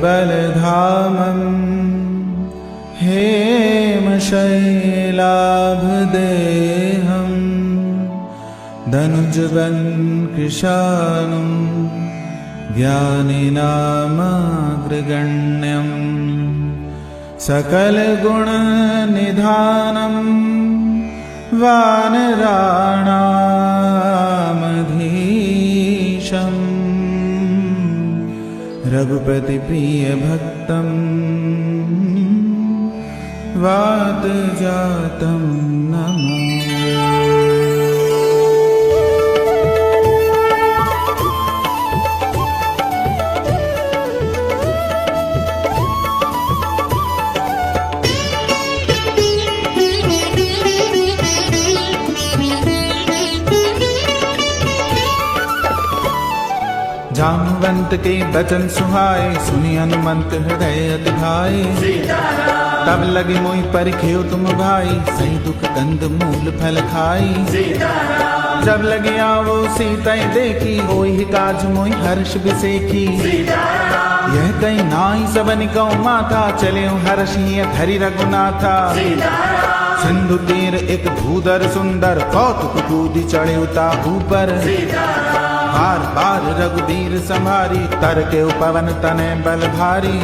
बलधामं हेमशैलाभदेहं धनुजवन् कृशानं ज्ञानिनामग्रगण्यं सकलगुणनिधानं वानराणामधीशम् रघुपति प्रिय भक्तं वातजातं नमः। जामवंत के बचन सुहाए, सुनि हनुमंत हृदय अति भाए। तब लगे मोहि परिखेउ तुम भाई, सही दुख कंद मूल फल खाई। जब लगे आवो सीता देखी, होई काज मोहि हर्ष बिसेखी। यह कहीं नाई सबन कौ माथा, चले हर्षि हरि रघुनाथा। सिंधु तीर एक भूधर सुंदर, कौतुक कूदि चढ़े उता ऊपर। बार बार रघुबीर संभारी, तर के पवन तने बल भारी।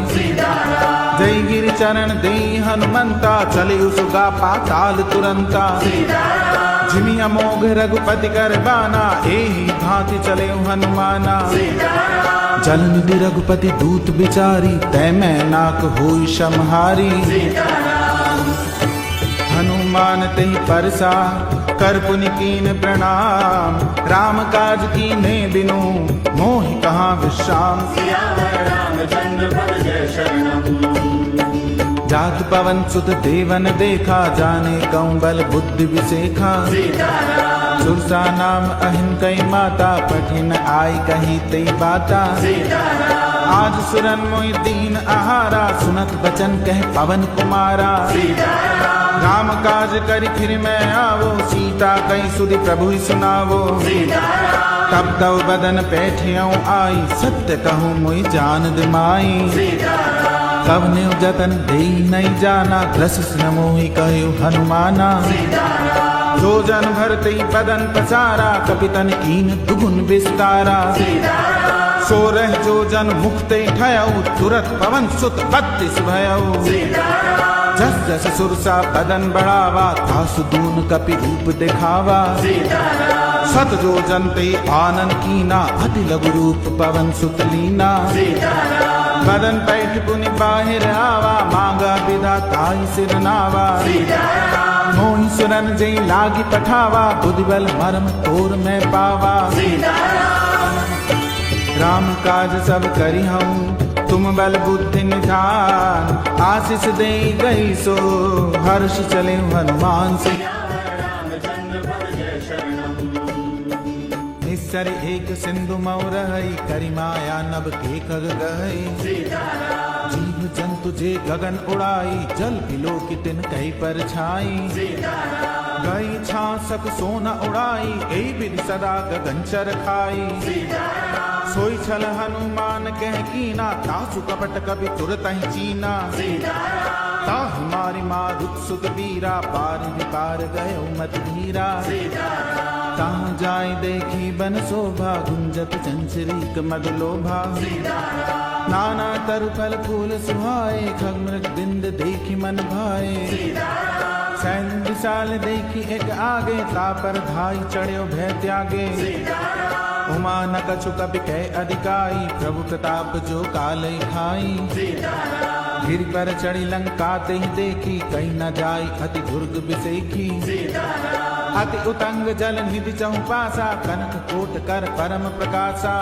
जय गिरि चरण दे हनुमंता, चले उसगा पाताल तुरंता। जिमि अमोघ रघुपति कर बाना, एहि भांति चले हनुमाना। जल निधि रघुपति दूत बिचारी, तै मैं नाक होई समहारी। हनुमान तेहि परसा, कर पुनि कीन प्रणाम। राम काज कीने बिनु, मोहि कहाँ विश्राम। जात पवन सुत देवन देखा, जाने कौं बल बुद्धि विसेखा। सुरसा नाम अहिन कई माता, पठिन आई कही तई बाता। आज सुरन मोहि दीन आहारा, सुनत बचन कह पवन कुमारा। राम काज करि फिर मैं आवो, सीता कई सुधि प्रभु सुनावो। तब तव बदन पैठियों आई, सत्य कहूँ मोहि जान दिमाई। कब ने जतन दे नहीं जाना, ग्रसिस न मोहि कहु हनुमाना। जो जन भरते बदन पसारा, कपितन कीन दुगुन विस्तारा। सो रह जो जन मुक्ते ठयऊ, तुरत पवन सुत 32 भयऊ। जस जस सुरसा बदन बढ़ावा, तासु दून कपि रूप दिखावा। सत जो जनते आनंद कीना, अति लघु रूप पवन सुत लीना। बदन पैठ पुनि बाहिर आवा, मांगा विदा ताई सिर नावा। मोहि सुरन जई लागी पठावा, बुद्धि बल मर्म तोर मैं पावा। राम काज सब करी हूँ, तुम बल बुद्धि निधान। आशीष दे गई सो, हर्ष चले हनुमान से। निस्सर एक सिंधु मऊ रहई, करि माया नभ के खग गहई। जीव जंतु जे गगन उड़ाई, जल बिलो की तिन कही पर छाई। गई छासक सोना उड़ाई, ए विधि सदा गगन चर खाई। सोई छल हनुमान कह कीना, तासु कपट कवि तुरत ही चीना। ताहि मारी मारुत सुत वीरा, पार पार गयो मत धीरा। कहाँ जाय देखी बन शोभा, गुंजत चंचरीक मद लोभा। नाना तरु फल फूल सुहाए, खग मृग बिंद देखी मन भाए। सैन्य विशाल देखी एक आगे, तापर धाई चढ़्यो भय त्यागे। उमा न कछु कपि कह अधिकाई, प्रभु प्रताप जो काले खाई। गिरि पर चढ़ी लंका तेहि देखी, कहीं न जाई अति दुर्ग बिसेखी। अति उतंग जल निधि चहु पासा, कनक कोट कर परम प्रकाशा।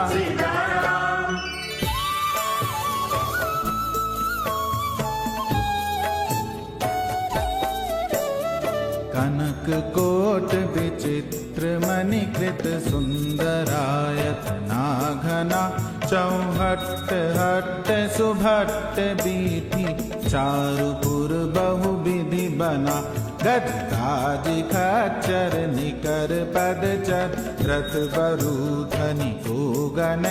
कनक कोट विचित्र मणिकृत, सुंदरायत नाघना। चौहट्ट हट्ट सुभट्ट बीठी, चारुपुर बहु विधि बना। गज गाज खच्चर निकर पदचर रथ बरूथनि गोगन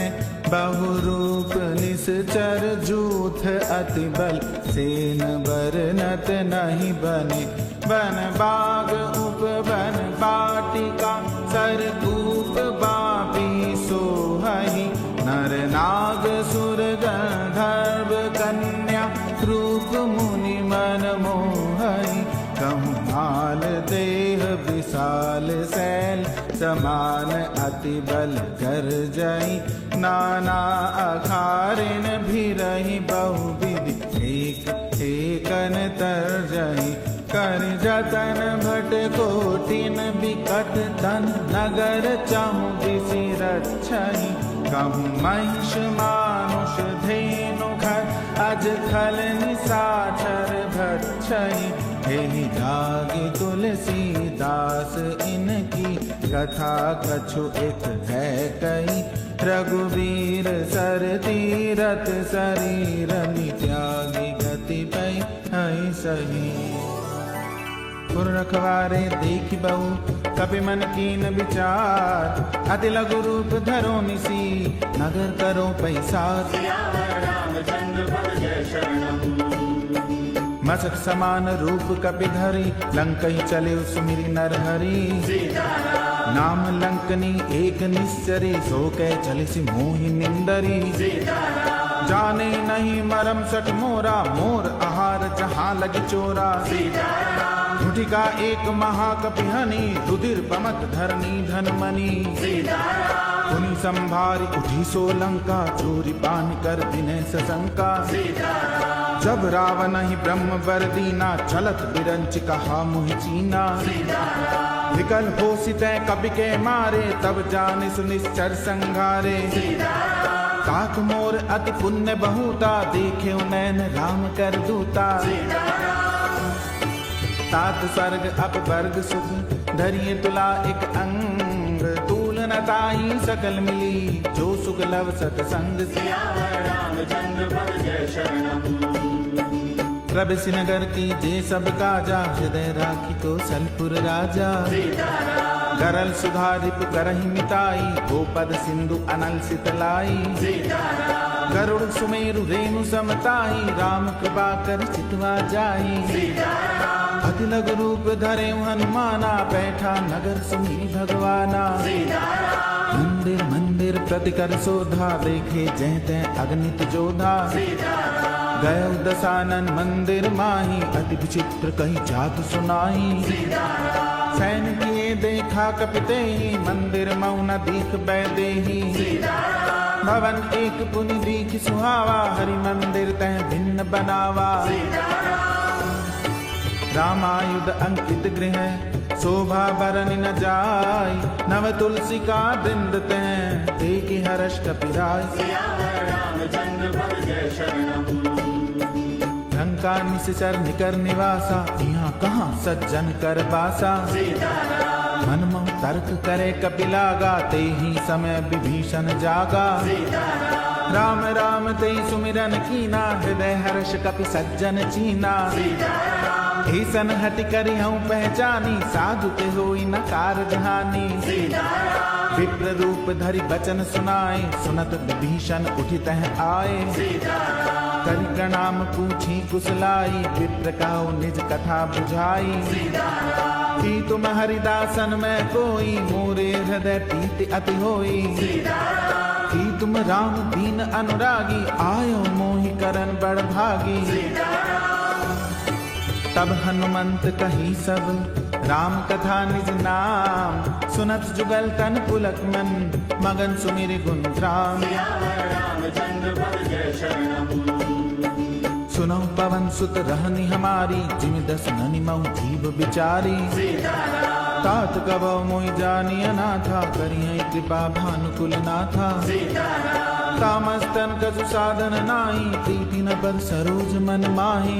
बहुरूप निश्चर जूथ अति बल सेन बरनत नहीं बने बन बाग उपवन बाटिका सरकूप बापी सोहहि नर नाग सुर गंधर्व कन्या रूप मुनि मन मोहहि कहूँ माल देह विशाल शैल समान अति बल कर जई नाना अखारिन भी रही बहुविधि एक एकन तर जई कर जतन भट कोटिन बिकट तन नगर चाहूँ दिशि रक्षहि कहूँ महिष मानुष धेनु घर अज खल निशाचर भक्षहि हेहि जागी तुलसीदास इनकी कथा कछु एक है कई रघुवीर सर तीरथ शरीर त्यागी गति पई है सही पुर रखवारे देखि बहु कपि मन कीन विचार अति लघु रूप धरो निसी नगर करो पैसार मसक समान रूप कपि धरी लंकई चले सुमिरि नरहरि नाम लंकनी एक निश्चरी सो कै चलिसि मोहि निंदरी जाने नहीं मरम सट मोरा मोर आहार जहाँ लगी चोरा झूठिका एक महाकपिहनि रुधिर बमत धरनी धनमणि पुनि संभारी उठी सो लंका चोरी पान कर दिने सशंका जब रावण ही ब्रह्म बर दीना चलत बिरंच कहा मुहि चीना विकल हो सितै कपि के मारे तब जाने सुनिश्चर संघारे काक मोर अति पुण्य बहुता देखे नैन राम कर दूता तात स्वर्ग अपवर्ग सुख धरिए तुला एक अंग तूल न ताई सकल मिली जो सुख लव सतसंग प्रभु नगर की जे सब काजा हृदय राखी तो सलपुर राजा गरल सुधारिप करहि मिताई गोपद सिंधु अनल सितलाई गरुड़ सुमेरु रेणु समताई राम कृपा कर चितवा जाई अति लघु रूप धरे हनुमाना बैठा नगर सुमी भगवाना मंदिर मंदिर प्रति कर शोधा देखे जहते अगणित जोधा गय दशानन मंदिर माही अति विचित्र कहीं जात सुनाई सैन किए देखा कपिते मंदिर मौन दीख बैदेही भवन एक पुनि दीख सुहावा हरि मंदिर तह भिन्न बनावा रामायुध अंकित गृह शोभा बरन न जाय नव तुलसी का दृंद तह देखि हर्ष कपिराय लंका निश्चर निकर निवासा यहाँ कहाँ सज्जन कर बासा मन मोह तर्क करे कपिलागा ते ही समय विभीषण जागा राम राम ते सुमिरन कीना हृदय हर्ष कपि सज्जन चीना ईसन हट करि हूँ पहचानी साधु ते होई न कारज हानि विप्र रूप धरि बचन सुनाए सुनत विभीषण उठित आए करि प्रणाम पूछी कुशलाई विप्र कहो निज कथा बुझाई कि तुम हरिदासन में कोई मोरे हृदय प्रीति अति होई कि तुम राम दीन अनुरागी आयो मोहि करन बड़ भागी तब हनुमंत कही सब राम कथा निज नाम सुनत जुगल तन पुलक मन मगन सुमिर गुण राम सुनो पवन सुत रहनी हमारी जिमि दस ननि मऊ जीव बिचारी तात कबो मोहि जानिय नाथा करिय कृपा भानुकुल नाथा तामस्तन कछु साधन नाहि प्रीति न पर सरोज मन माही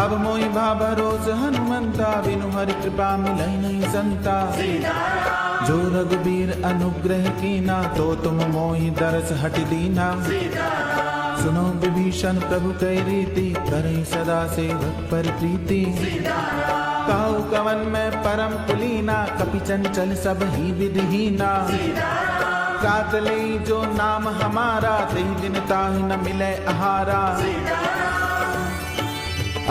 अब मोहि भा भरोस हनुमंता बिनु हरि कृपा मिलई नहीं संता जो रघुबीर अनुग्रह कीना तो तुम मोहि दरस हट दीना सुनो विभीषण प्रभु कई रीति करे सदा सेवक पर प्रीति कहु कवन में परम कुलीना, कपि चंचल सब ही विधिहीना। कातले जो नाम हमारा, तेहि दिन ताहि न मिले आहारा।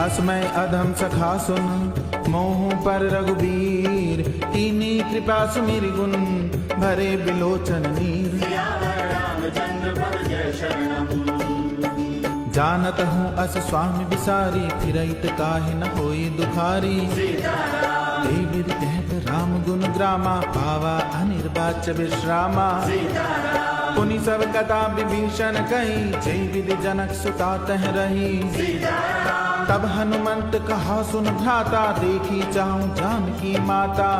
असमय अधम सखा सुन, मोह पर रघुबीर। कीनी कृपा सुमिरि गुण, भरे बिलोचन नीर। जानत हूँ अस स्वामी बिसारी, फिरइत काहे न होई दुखारी। देविद कहत राम गुण ग्रामा, पावा अनिर्वाच्य विश्रामा। पुनि सब कथा विभीषण कही, जय विधि जनक सुता तह रही। तब हनुमंत कहा सुन भ्राता, देखी चाहूं जानकी माता।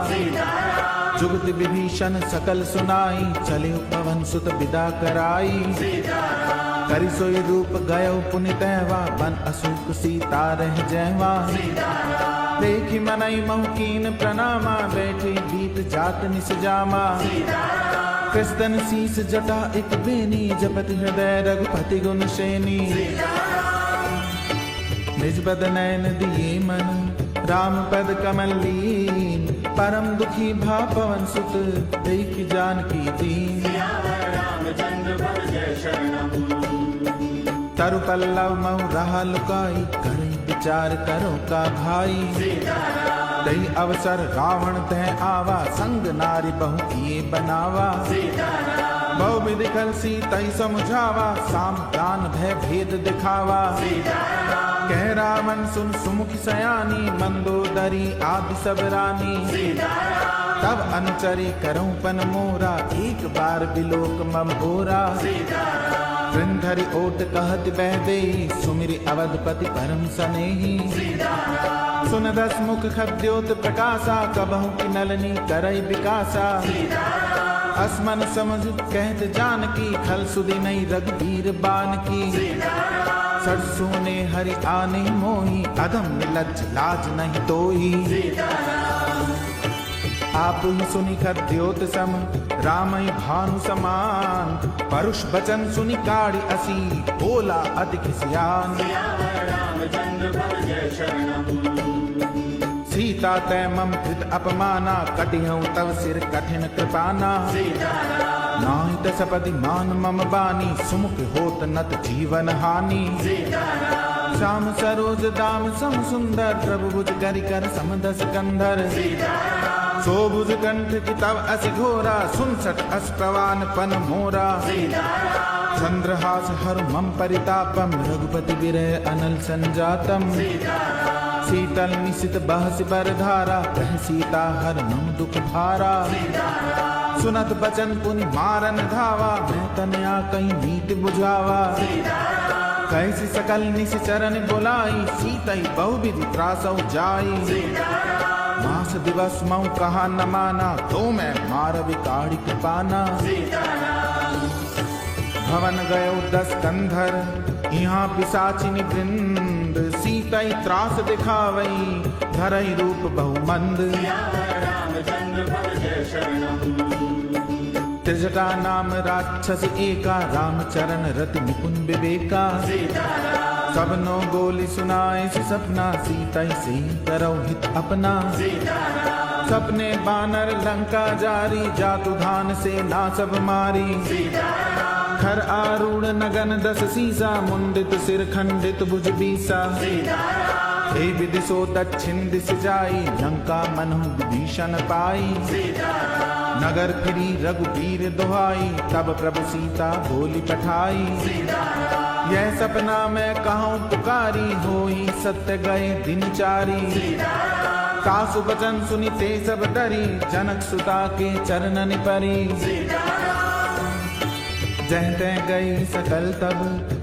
जुगत विभीषण सकल सुनाई, चले पवन सुत विदा कराई। करि सोई रूप गयो पुनि तैवा, बन अशोक सीता रह जैवा। देखी मनई महु कीन प्रणामा, बैठे बीत जात निस जामा। कृष्ण शीस जटा एक बेनी, जपत हृदय रघुपति गुण श्रेणी। निज बद नयन दिए मन, राम पद कमल लीन। परम दुखी भा पवन सुत, देखि जानकी दीन। तरु पल्लव महु रहा लुकाई, करै विचार करो का भाई। दई अवसर रावण तह आवा, संग नारी बहु किए बनावा। बहु विधि कल सीतई समझावा, साम दान भय भेद दिखावा। कह रावण सुन सुमुखी सयानी, मंदोदरी आदि सब रानी। तब अनुचरी करऊं पन मोरा, एक बार बिलोक मम ओरा। वृंधरि ओट कहत बह देई, सुमिरि अवधपति परम सनेही। सुन दस मुख खद्योत प्रकाशा, कबहु की नलनी करई विकासा। असमन समझ कहत जानकी, खल सुधि नहीं रघुबीर बान की। सरसों ने हरि आने मोही, अधम निलज्ज लाज नहीं तोही। आप ही सुनि खद्योत सम, रामई भानु समान। परुष बचन सुनि काढ़ी असी, बोला अति खिसियान। सीता तै मम कृत अपमाना, कटिहऊं तव सिर कठिन कृपाना। नाहित सपदि मान मम बानी, सुमुख होत नत जीवन हानि। श्याम सरोज दाम सम सुंदर, प्रभु भुज करि कर समदस कंधर। सो भुज कंठ की तव अस घोरा, 67 अस प्रवान पन मोरा। चंद्रहास हर मम परितापम, रघुपति विरह अनल संजातम। शीतल निशित बहस बर धारा, कह सीता हर मम दुख भारा। सुनत बचन पुनि मारन धावा, मैं तनया कहीं नीति बुझावा। कैसी सकल निश चरण बुलाई, सीतई बहुविधि त्रासौ जाई। मास दिवस मऊ कहा न माना, तो मैं मार विकाड़ी कृपाना। भवन गयो 10 कंधर, यहाँ पिशाचिनी वृंद। सीतई त्रास दिखावई, धरई रूप बहुमंद। त्रिजटा नाम राक्षस एका, रामचरण रति निपुण विवेका। सबनो बोली सुनाए सपना, सीतई से करौ हित अपना। सपने बानर लंका जारी, जातु धान से ना सब मारी। खर आरूढ़ नगन 10 सीसा, मुंडित सिर खंडित भुज बीसा। हे विधि सो दक्षिण दिश जाई, लंका मनहु विभीषण पाई। नगर फिरी रघुबीर दुहाई, तब प्रभु सीता बोली पठाई। यह सपना मैं कहूँ पुकारी, होई सत्य गए दिन चारी। सासु बचन सुनी ते सब डरी, जनक सुता के चरणन परी। जह तह गई सकल तब,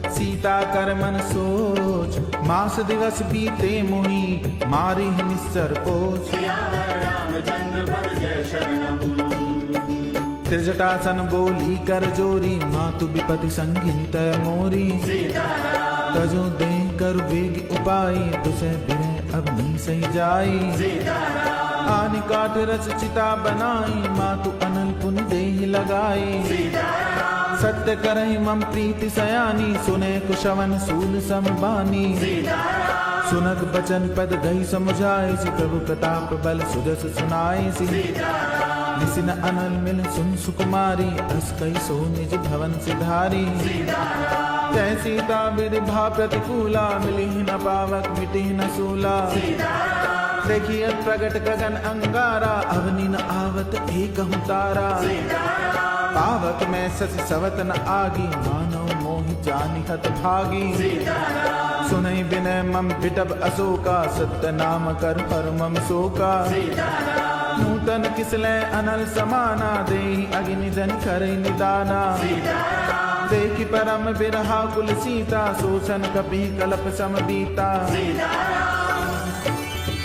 सीता कर मन सोच। मास दिवस बीते मोही, मारी निस्सर पोछ। त्रिजटासन बोली कर जोरी, मातु विपति संगिन तय मोरी। तजो दे कर वेग उपाई, तुसे बिरह अब नी सही जाई। आनि काट रच चिता बनाई, मातु अनल पुन देहि लगाई। सत्य करहि मम प्रीति सयानी, सुने कुशवन सूल समबानी। सुनत बचन पद गई समुझाए सी, प्रभु प्रताप बल सुजस सुनाए सी। निसिन अनल मिल सुन सुकुमारी, अस कई सो निज भवन सिधारी। जय सीता विधि भा प्रतिकूला, मिली न पावक मिटी न सूला। देखिए प्रगट गगन अंगारा, अवनि न आवत एकहु तारा। पावक में सस सवत न आगी, मानव मोहि जानि हत भागी। सुनई बिनय मम विटप अशोका, सत्य नाम कर पर मम शोका। नूतन किसले अनल समाना, देहि अग्नि जन करई निदाना। देखि परम बिरहा कुल सीता, सोसन कपि कलप सम बीता।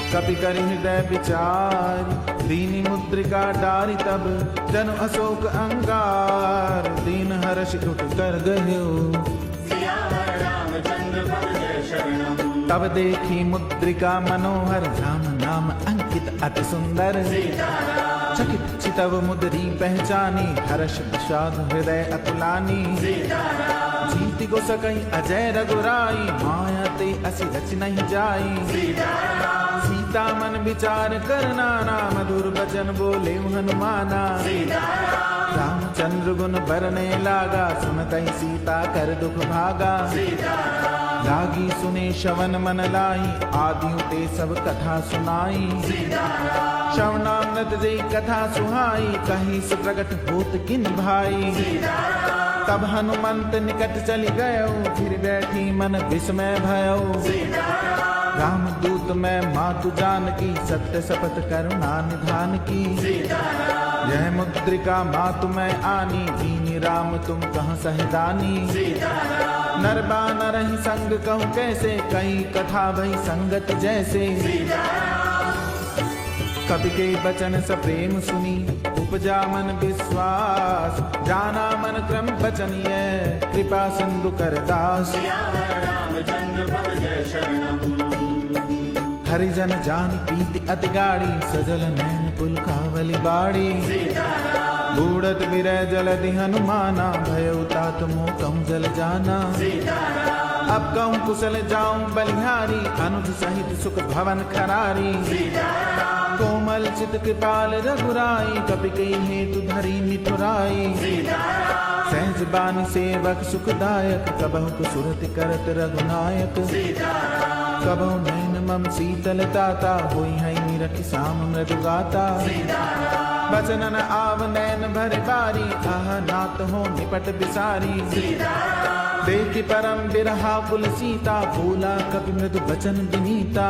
कपि करि हृदय विचार, दीनि मुद्रिका डारि तब। जनु अशोक अंगार, दीन हर्ष उठ कर गयो। तब देखी मुद्रिका मनोहर, राम नाम अंकित अति सुंदर। चकित चितव मुद्री पहचानी, हर्ष विषाद हृदय अतुलानी। जीति को सकई अजय रघुराई, माया ते असि रच नहीं जाई। सीता मन विचार कर नाना, मधुर वचन बोले हनुमाना। रामचंद्र गुण बरने लागा, सुनतई सीता कर दुख भागा। लागी सुने श्रवण मन लाई, आदियों ते सब कथा सुनाई। श्रवणामृत जय कथा सुहाई, कहीं सुप्रगट होत किन भाई। तब हनुमंत निकट चली गयो, फिर बैठी मन विस्मय भयो। राम दूत में मातु जानकी, सत्य शपथ करुणा निधान की। यह मुद्रिका मातु में आनी, दीनी राम तुम कहाँ सहदानी। नर बानर ही संग कहूँ कैसे, कई कथा भई संगत जैसे। कवि के बचन सप्रेम सुनी, उपजा मन विश्वास। जाना मन क्रम बचनीय, कृपा सिंधु कर दास। हरिजन जान प्रीति अति गाड़ी, सजल नैन पुलकावली बाड़ी। बूढ़त विरह जलधि हनुमाना, भयो तात मोह कहूँ जल जाना। अब कहूँ कुशल जाऊं बलिहारी, अनुज सहित सुख भवन खरारी। कोमल चित कृपाल रघुराई, कपि कई हेतु धरी मिठुराई। सहज बानी सेवक सुखदायक, कबहु सुरति करत रघुनायक। कबहु नैन मम शीतल ताता, होई है निरखि साम मृदु गाता। बचनन आव नैन भर बारी, आह नात हो निपट बिसारी। देखि परम बिरहा कुल सीता, बोला कपि मृदु बचन विनीता।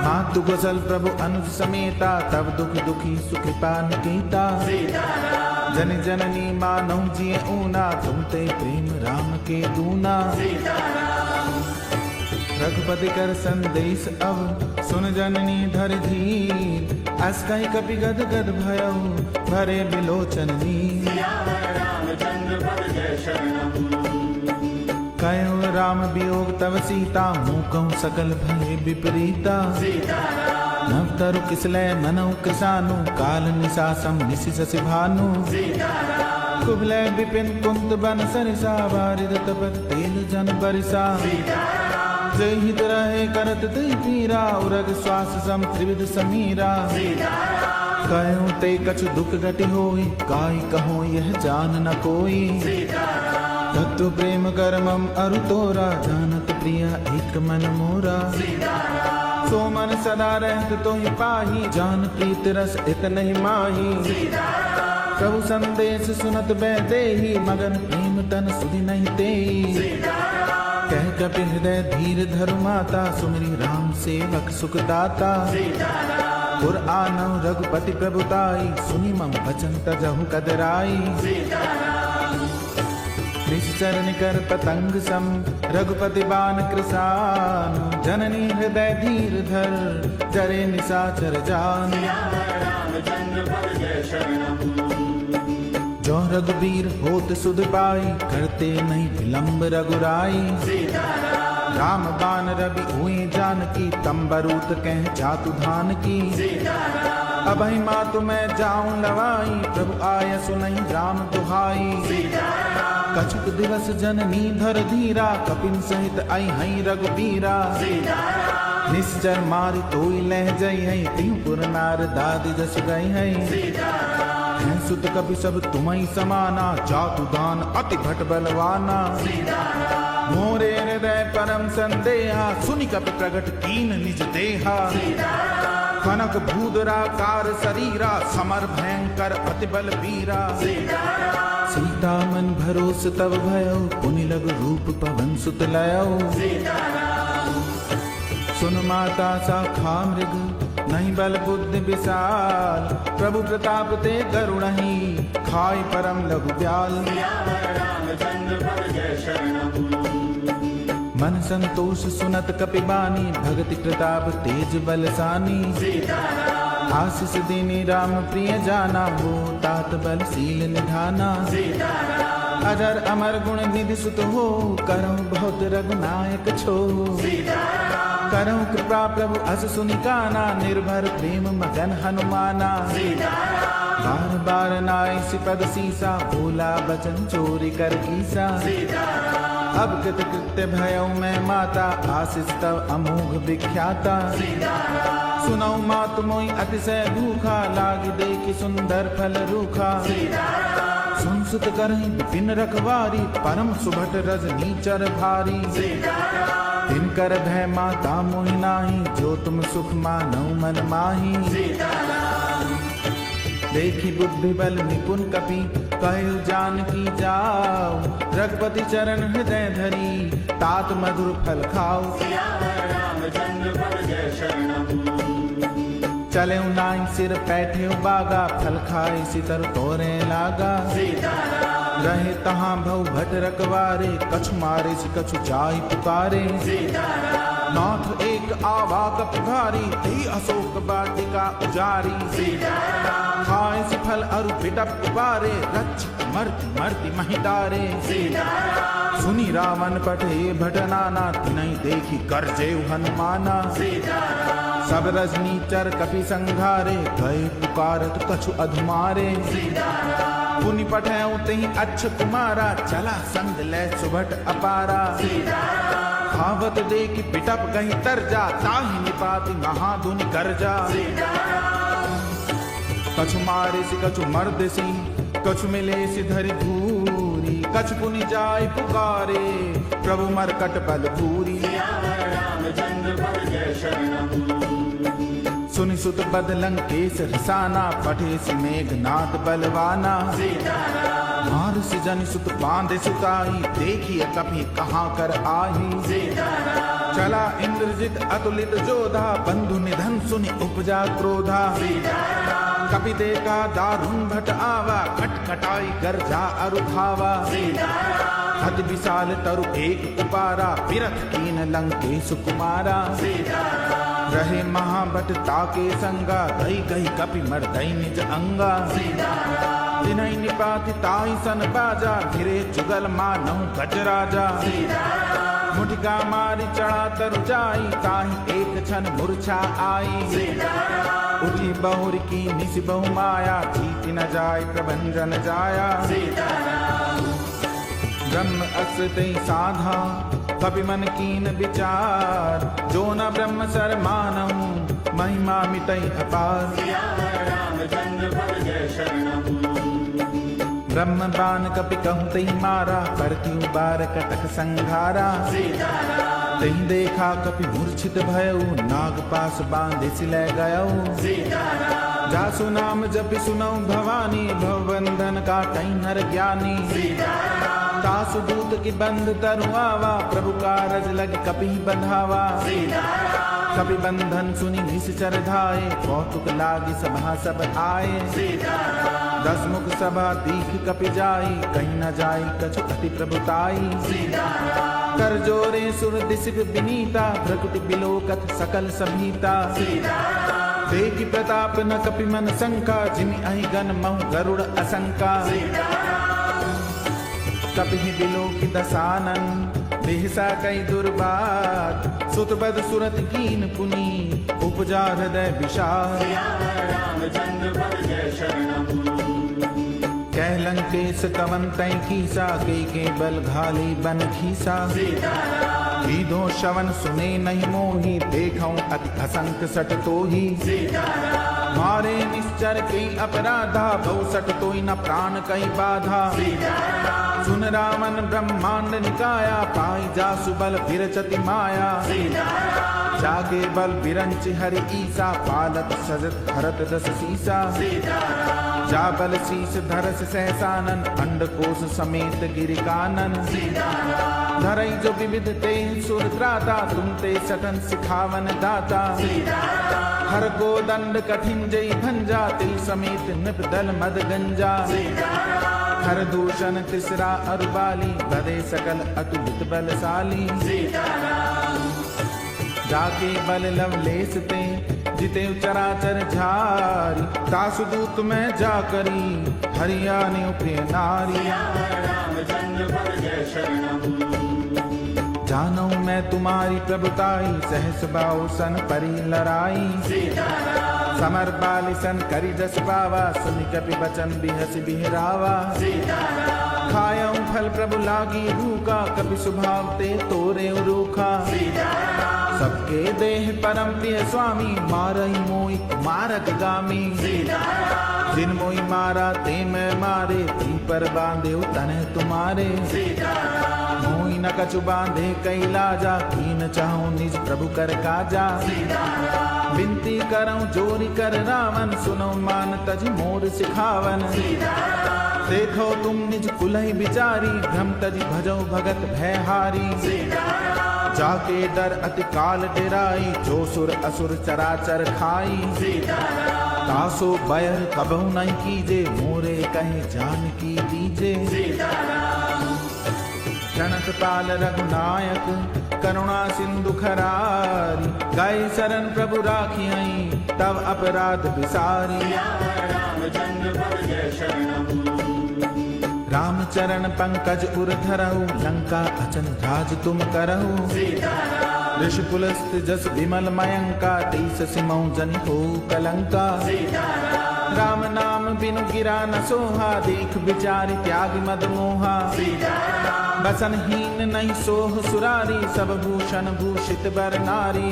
मातु कुशल प्रभु अनुज समेता, तब दुख दुखी सुकृपा निकेता। जन जननी मानौ जिय ऊना, तुम ते प्रेम राम के दूना। रघुपति कर संदेश अब, सुन जननी धर धीर। अस कहि कपि गद गद भयो, भरे बिलोचन नीर। कयो राम वियोग तव सीता, मुँह कहूँ सकल भय विपरीता। नव तरु किसलय मनौ कृसानु, काल निशासम निशि शशि भानु। कुबलय विपिन कुंत बन सरिसा, वारिद तपत तेल जन बरिसा। जय हित रहे करत तई पीरा, उरग श्वास सम त्रिविध समीरा। कयो ते कछु दुख घटि होई, काई कहो यह जान न कोई। तत्व प्रेम करमम अरु तोरा, जानत प्रिया एक मन मोरा। सो मन सदा रहत तो ही पाही, जान प्रीत रस इत नहीं माही। प्रभु संदेश सुनत बैदेही, मगन प्रेम तन सुधि नहीं तेई। कह कपि हृदय धीर धरु माता, सुमरी राम सेवक सुख दाता। पुर आनौ रघुपति प्रभुताई, सुनि मम वचन तजहु कदराई। चरण कर पतंग सम, रघुपति बाण कृसान। जननी हृदय धीर धर, जरे निशाचर जान। जो रघुबीर होत सुध पाई, करते नहीं विलंब रघुराई। राम बाण रवि हुई जानकी, तंबरूत कह जातु धान की। अभय मातु मैं जाऊं लवाई, प्रभु आय सुनहि राम दुहाई। कछुक दिवस जननी धर धीरा कपिन सहित आई हई रघुबीरा निश्चर मारी तोई लह जई है तिहुपुर नार दादी जस गई है सुत कपि सब तुम्ही समाना जातु दान अति भट बलवाना मोरे हृदय परम संदेहा सुनि कपि प्रगट कीन निज देहा कनक भूदरा कार शरीरा समर भयंकर अति बल वीरा सीता मन भरोस तब भयो पुनि लघु रूप पवन सुत लयो सुन माता शाखा मृग नहीं बल बुद्धि विशाल प्रभु प्रताप ते करुणहि खाई परम लघु ब्याल मन संतोष सुनत कपिबानी भगति प्रताप तेज बलसानी आशीष दीनी राम प्रिय जाना हो तात बल शील निधाना अजर अमर गुण निधि सुत हो करहु बहुत रघुनायक छो करहु कृपा प्रभु अस सुनि काना निर्भर प्रेम मगन हनुमाना बार बार नाय सिपद सीसा भोला बचन चोरी कर कीसा अब कृत कृत्य भयउ मैं माता आशीष तव अमोघ विख्याता सुनौ मात मोई अतिशय भूखा लागी देखी सुंदर फल रूखा सुन सुत करहि विपिन रखवारी परम सुभट रजनी चर भारी तिनकर भय माता मोहि नाही जो तुम सुख मानौ मन माही देखी बुद्धि बल निपुण कपि कहु जानकी जाओ रघुपति चरण हृदय धरी तात मधुर फल खाओ चले नाई सिर पैठे बागा फल खाए सितर तोरे लागा रहे तहाँ भव भट रखवारे कछु मारे से कछु जाई पुकारे नाथ एक आवा कपि भारी ते अशोक वाटिका उजारी खाए से फल अरु बिटप उबारे रच मर्ति मर्ति महिदारे सुनी रावण पठे भट नाना तिनहि देखी करजे हनुमाना सब रजनी चर कपि संघारे गए पुकारत कछु अधुमारे पुनि पठेउ तहि अच्छ कुमारा चला संग ले सुभट अपारा खावत देखि पिटप कहीं तरजा ताहि निपाति महाधुनि करजा कछु मारे से कछु मर्द सी कछु मिले से धरि धूरी कछु पुनि जाय पुकारे प्रभु मरकट बल पूरी सुनि सुत बद लंकेश रसाना पठे से मेघनाथ बलवाना मार से जनि सुत बांधे सुताई देखिए कभी कहाँ कर आही चला इंद्रजित अतुलित जोधा बंधु निधन सुनि उपजा क्रोधा कपि देखा दारुण भट आवा खटखटाई गर्जा अरु धावा अति विशाल तरु एक उपारा बिरथ कीन लंकेश कुमारा रहे महाभट ताके संगा गई गई कपि मर्दई निज अंगा तिनहि निपाति ताहि सन बाजा घिरे जुगल मानौ गजराजा मुठिका मारी चढ़ा तरु जाई ताहि एक क्षण मूर्छा आई उठी बहुर की निस बहु माया जीत न जाय प्रभंजन जाया ब्रह्म अस्ते साधा कपि मन कीन विचार जो न ब्रह्म सर मानऊ महिमा मिटई अपार ब्रह्म बान कपि कहूँ तई मारा करती बार कटक संघारा तही देखा कपि मूर्छित भयउ नाग पास बांधे सिले गयउ जासु नाम जपि सुनऊ भवानी भवबंधन काटई नर ज्ञानी तासु दूत की बंध तरुआवा प्रभु कारज लग कपि बंधावा कपि बंधन सुनि निश्चर धाये कौतुक लागी सभा सब आए 10 मुख सभा दीख कपि जाई कहीं न जाई कछु अति प्रभुताई कर जोरे सुर दिसिप विनीता प्रकृति बिलोकत सकल सभीता देखि प्रताप न कपि मन शंका जिमि अहि गन महु गरुड़ असंका कपि बिलोकि दसानन बिहसा कई दुर्बात सुतबद सुरत कीन पुनी उपजा हृदय विशाल कह कह लंकेश कवन तय कीसा, के बल घाली बन खीसा। कीधो श्रवण सुने नहीं मोही, देखऊं अति असंख्य सट तोही। मारे निश्चर के अपराधा, बहु सट तोई न प्राण कई बाधा। सुन रावण ब्रह्मांड निकाया, पाई जासु बल विरचति माया। जागे बल बिरंच हरि ईसा, पालत सजत भरत दस सीसा। जा बल शीस धरस सहसानन, अंडकोश समेत गिरिकानन। धरई जो विविध ते सुर त्राता, तुम ते सटन सिखावन दाता। हर को दंड कठिन जय भंजा, तिल समेत नृप दल मद गंजा। हर दूषण तिसरा अरुबाली, बदे सकल अतुलित बलशाली। जाके बल लवलेस ते, जिते चराचर झारी। तासु दूत में जा करी, हरियाणी प्रिय नारी। जानू मैं तुम्हारी प्रभुताई, सहस बाहु सन परी लड़ाई। समर बाली सन करी जस पावा, सुनि कपि बचन बिहस बिहरावा। खायऊ फल प्रभु लागी भूखा, कपि स्वभाव ते तोरे रूखा। सबके देह परम प्रिय स्वामी, मारई मोई मारक गामी। जिन मोई मारा ते मैं मारे, ती पर बांधे तने तुम्हारे। मोई न कछु बांधे कई लाजा, कीन चाहूं निज प्रभु कर काजा। विनती करऊं जोरी कर रावण, सुनो मान तज मोर सिखावन। देखो तुम निज कुलहि विचारी, भ्रम तज भजो भगत भयहारी। जाके डर अति काल डेराई, जो सुर असुर चराचर खाई। तासो बैर कबहु नहीं कीजे, मोरे कहे जान की दीजे। जनत पाल रघुनायक, करुणा सिंधु खरारी। गए शरण प्रभु राखियई, तब अपराध विसारी। रामचरण पंकज उर धरहु, लंका अचन राज तुम करहु। ऋषिकुलस्थ जस विमल मयंका, तेईस सिमौ जन हो कलंका। राम नाम बिनु गिरा न सोहा, देख विचारि त्याग मद मोहा। बसन हीन नहीं सोह सुरारी, सब भूषण भूषित बर नारी।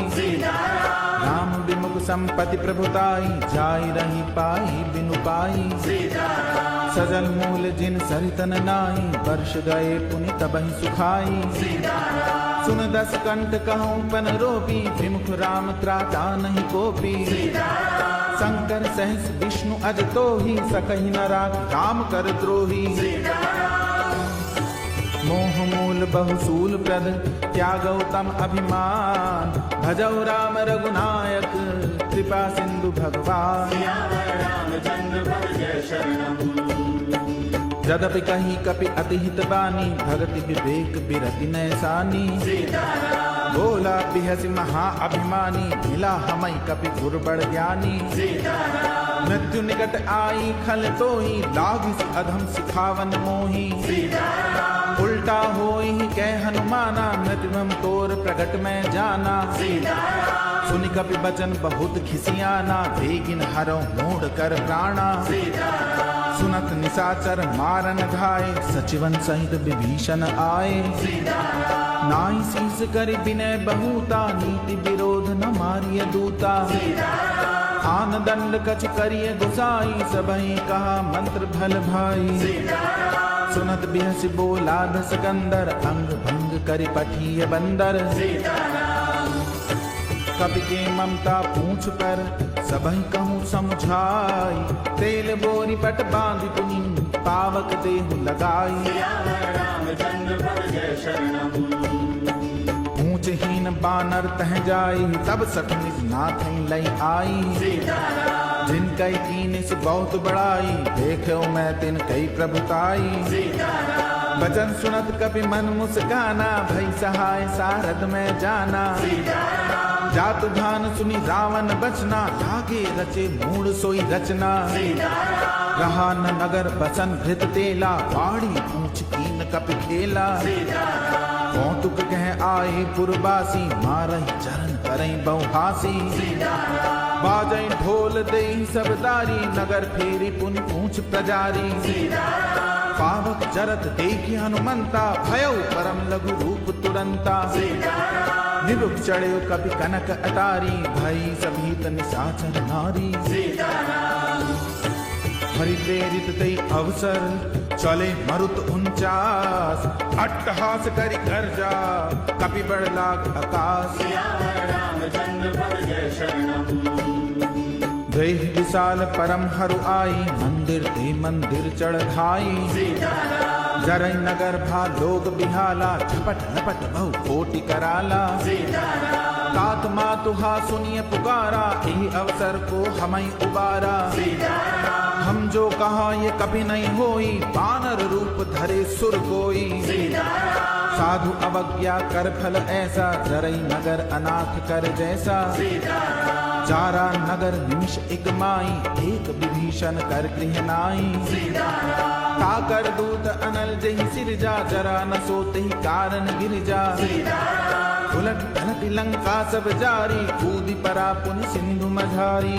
राम विमुख संपत्ति प्रभुताई, जाय रही पाई बिनु पाई। सजल मूल जिन सरितन नाई, वर्ष गए पुनि तबहि सुखाई। सुन दस कंठ कहूँ पन रोपी, विमुख राम त्राता नहीं कोपी। शंकर सहस विष्णु अज तोहि, सकहि न राख राम कर द्रोही। मोह मूल बहुसूल प्रद, त्यागौ तम अभिमान। भजौ राम रघुनायक, कृपा सिंधु भगवान। जदपि कही कपि अतिहित बानी, भगति विवेक बिरति नैसानी। बोला बिहसि महा अभिमानी, मिला हमई कपि दुर्बड़ ज्ञानी। मृत्यु निकट आई खल तोही, लागिस अधम सिखावन मोही। उल्टा होई कह हनुमाना, मृत्युम तोर प्रगट में जाना। सुनि कपि बचन बहुत खिसियाना, बेगिन हरो मोड़ कर प्राणा। सुनत निशाचर मारन धाये, सचिवन सहित विभीषण आए। नाई शीस करि विनय बहुता, नीति विरोध न मारिय दूता। आन दंड कछ करिय गुसाई, सबहि कहा मंत्र भल भाई। सुनत बिहसि बोला दस कंदर, अंग भंग करि पठिय बंदर। कपि के ममता पूछ पर, सबहि कहूँ समझाई। तेल बोरी पट बांधि पुनि, पावक देहु लगाई। ऊंचहीन बानर तह जाई, तब सठ निज नाथ लई आई। जिन कई कीनिस बहुत बड़ाई, देखो मैं तिन कई प्रभुताई। वचन सुनत कपि मन मुस्काना, भई सहाय सारद में जाना। जातु धान सुनि रावण बचना, लागे रचे मूड सोई रचना। रहा न नगर बसन भृत तेला, बाड़ी पूछ कीन कपि खेला। कौतुक कह आए पुरबासी, मारहि चरण करई बहुहासी। बाजै ढोल दे सबदारी, नगर फेरी पुनि पूछ प्रजारी। पावक जरत देखी हनुमंता, भयउ परम लघु रूप तुरंता। निरुप चढ़्यो कपि कनक अटारी, भई सभीत निशाचर नारी। हरि प्रेरित तई अवसर, चले मरुत 49, अट्टहास करि गर्जा, कपि बढ़ लाग आकाश। देह विशाल परम हरु आई, मंदिर ते मंदिर चढ़ धाई। जरई नगर भा लोग बिहाला, झपट नपट बहु कोटि कराला। तात मातुहा सुनिए पुकारा, यही अवसर को हमई उबारा। हम जो कहा ये कभी नहीं होई, बानर रूप धरे सुर कोई। साधु अवज्ञा कर फल ऐसा, जरई नगर अनाथ कर जैसा। जारा नगर निमिष एक माई, एक विभीषण कर गृह नाई। ताकर दूत अनल जहि सिरजा, जरा न सोते ही कारण गिरजा। उलट पलट लंका सब जारी, कूदी परा पुनि सिंधु मझारी।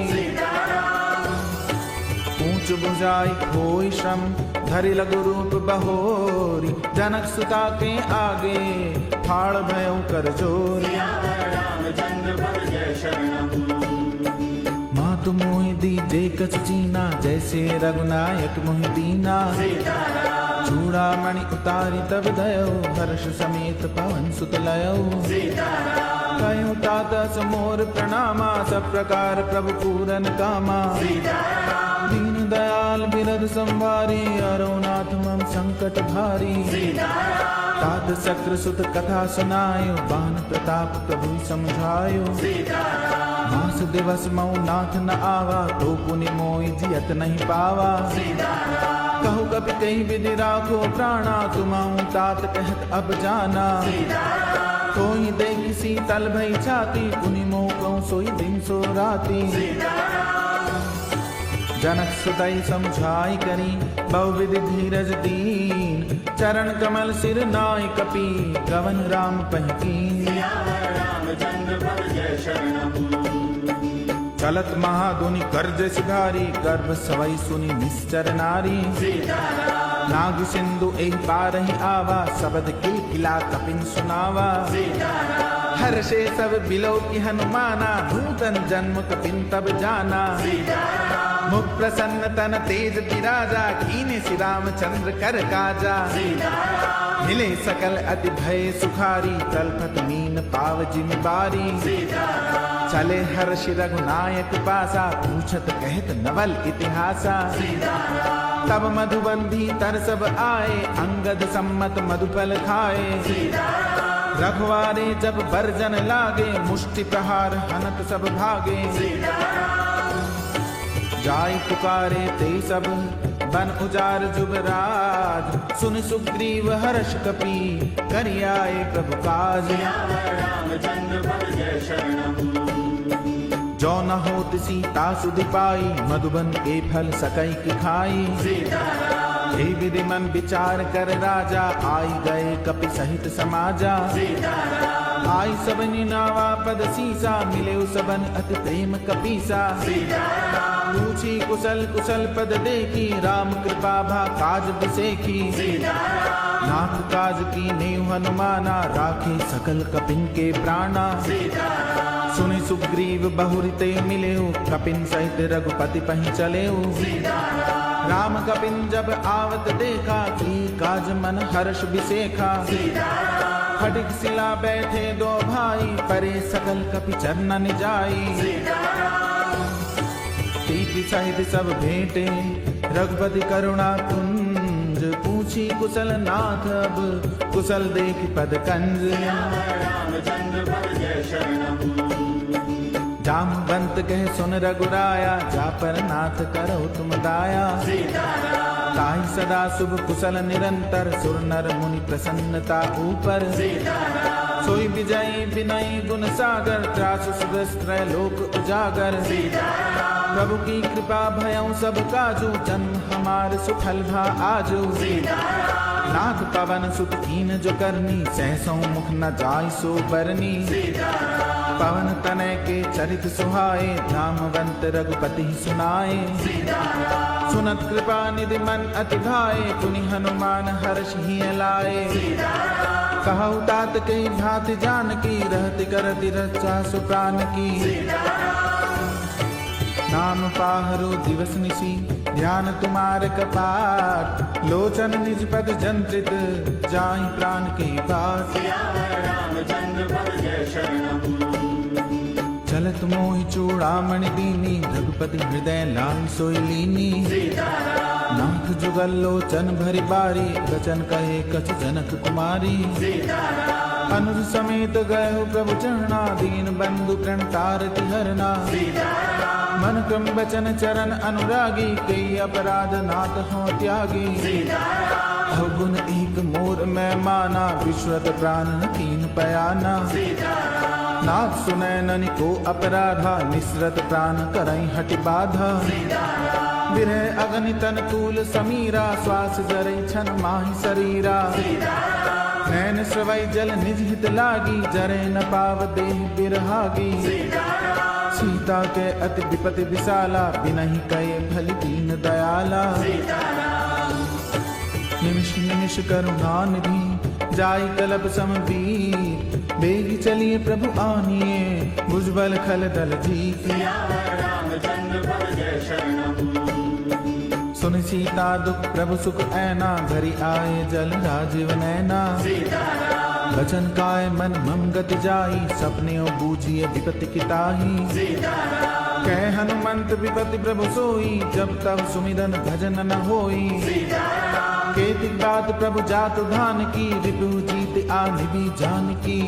ऊंच बुझाई खोई श्रम, धरि लघु रूप बहोरी। जनक सुता के आगे, फाड़ भयो कर जोरी। मातु मोहि दीजे कछ चीना, जैसे रघुनायक मोहि दीना। चूड़ामणि उतारी तब दयो, हर्ष समेत पवन सुत लयो। कयो तात समोर प्रणामा, सब प्रकार प्रभु पूरन कामा। दीन दयाल बिरद संवारी, अरोनाथ मम संकट भारी। तात शक्र सुत कथा सुनायो, बान प्रताप प्रभु समझायो। मास दिवस मऊ नाथ न आवा, तो पुनि मोहि जियत नहीं पावा। कहु कपि कही विधि राखो प्राणा, तुमहु तात कहत अब जाना। सोई देखि शीतल भई छाती, पुनि मोह कहूँ सोई दिन सो राती। जनक सुतई समझाई करी, बहुविधि धीरज दीन। चरण कमल सिर नाय कपि, गवन राम पहिकीन। चलत महाधुनि गर्ज सिधारी, गर्भ सवई सुनि निश्चर नारी। नाग सिंधु एक बार ही आवा, शब्द किलकिला कपिन सुनावा। हर्षे सब बिलो की हनुमाना, नूतन जन्म कपिन तब जाना। मुख प्रसन्न तन तेज विराजा, कीने श्री रामचंद्र कर काजा। मिले सकल अति भय सुखारी, तलपत मीन पाव जिमि बारी। चले हर्ष रघुनायक पासा, पूछत कहत नवल इतिहासा। तब मधुबन भीतर सब आए, अंगद सम्मत मधुफल खाए। रघुवारे जब बरजन लागे, मुष्टि प्रहार हनत सब भागे। जाय पुकारे ते सब, बन उजार जुबराज। सुन सुग्रीव हर्ष कपि, करियाए प्रभु काज। जो न होत सीता सुधि पाई, मधुबन के फल सकई की खाई। हे विधि मन विचार कर राजा, आई गए कपि सहित समाजा। आई सबनि नावा पद सीसा, मिले सबन अति प्रेम कपीसा। पूछी कुशल कुशल पद देखी, राम कृपा भा काज बिसेखी। नाथ काज की नेव हनुमाना, राखे सकल कपिन के प्राणा। सुनि सुग्रीव बहुरिते मिलेऊ, कपिन सहित रघुपति पहि चलेऊ। राम कपिन जब आवत देखा, की काज मन हर्ष बिसेखा। फटिक शिला बैठे दो भाई, परे सकल कपि चरणन जाई। सीति सहित सब भेंटे, रघुपति करुणा कुंज। पूछी कुशल नाथ अब, कुशल देख पद कंज। जामवंत कहे सुन रघुराया, जा पर नाथ करो तुम दाया। ताहि सदा शुभ कुशल निरंतर, सुर नर मुनि प्रसन्नता ऊपर। सोई विजयी विनयी गुण सागर, त्रासु सुदस्त्र लोक उजागर। प्रभु की कृपा भयउ सब काजू, जन्म हमार सुफल भा आजू। नाथ पवन सुत कीन जो करनी, सहसों मुख न जाय सो बरनी। पवन तनय के चरित सुहाए, नामवंत रघुपति सुनाए। सुनत कृपा निधि मन अति भाए, पुनि हनुमान हर्षि लाए। कहु तात कई भांति जानकी, रहति करति रक्षा सुप्रान की। नाम पाहरो दिवस निशि, ध्यान तुम्हारे कपाट। लोचन निज पद जंत्रित, जाहि प्राण के पास। चलत मोहि चूड़ामणि दीनी, रघुपति हृदय लाल सोई लीनी। नाथ जुगल लोचन भरि बारी, बचन कहे कछ जनक कुमारी। अनुज समेत गए प्रभु चरणा, दीन बंधु प्रणतारति हरना। मन क्रम बचन चरण अनुरागी, कई अपराध नाथ हो त्यागी। अवगुण एक मोर मैं माना, विश्वत प्राण कीन पयाना। नाथ सुनय ननि को अपराधा, निसरत प्राण करई हटि बाधा। विरह अगनि तन तूल समीरा, श्वास जरै छन माहि शरीरा। नैन स्रवै जल निज हित लागी, जरै न पाव देह बिरहागी। सीता के अति विपति विशाला, बिनहि कहे भली दीन दयाला। निमिष निमिष करुणा निधि, जाई कलब समवीर। बेगी चलिए प्रभु आनिए, भुजबल खल दल जीत। सुन सीता दुख प्रभु सुख ऐना, घरि आए जल राजीव नैना। बचन काय मन मम गति जाई, सपने बूझिए विपति किताही। कह हनुमंत विपति प्रभु सोई, जब तब सुमिरन भजन न होई। केतिक बात प्रभु जात धान की, रिपु जीत आनि भी जान की।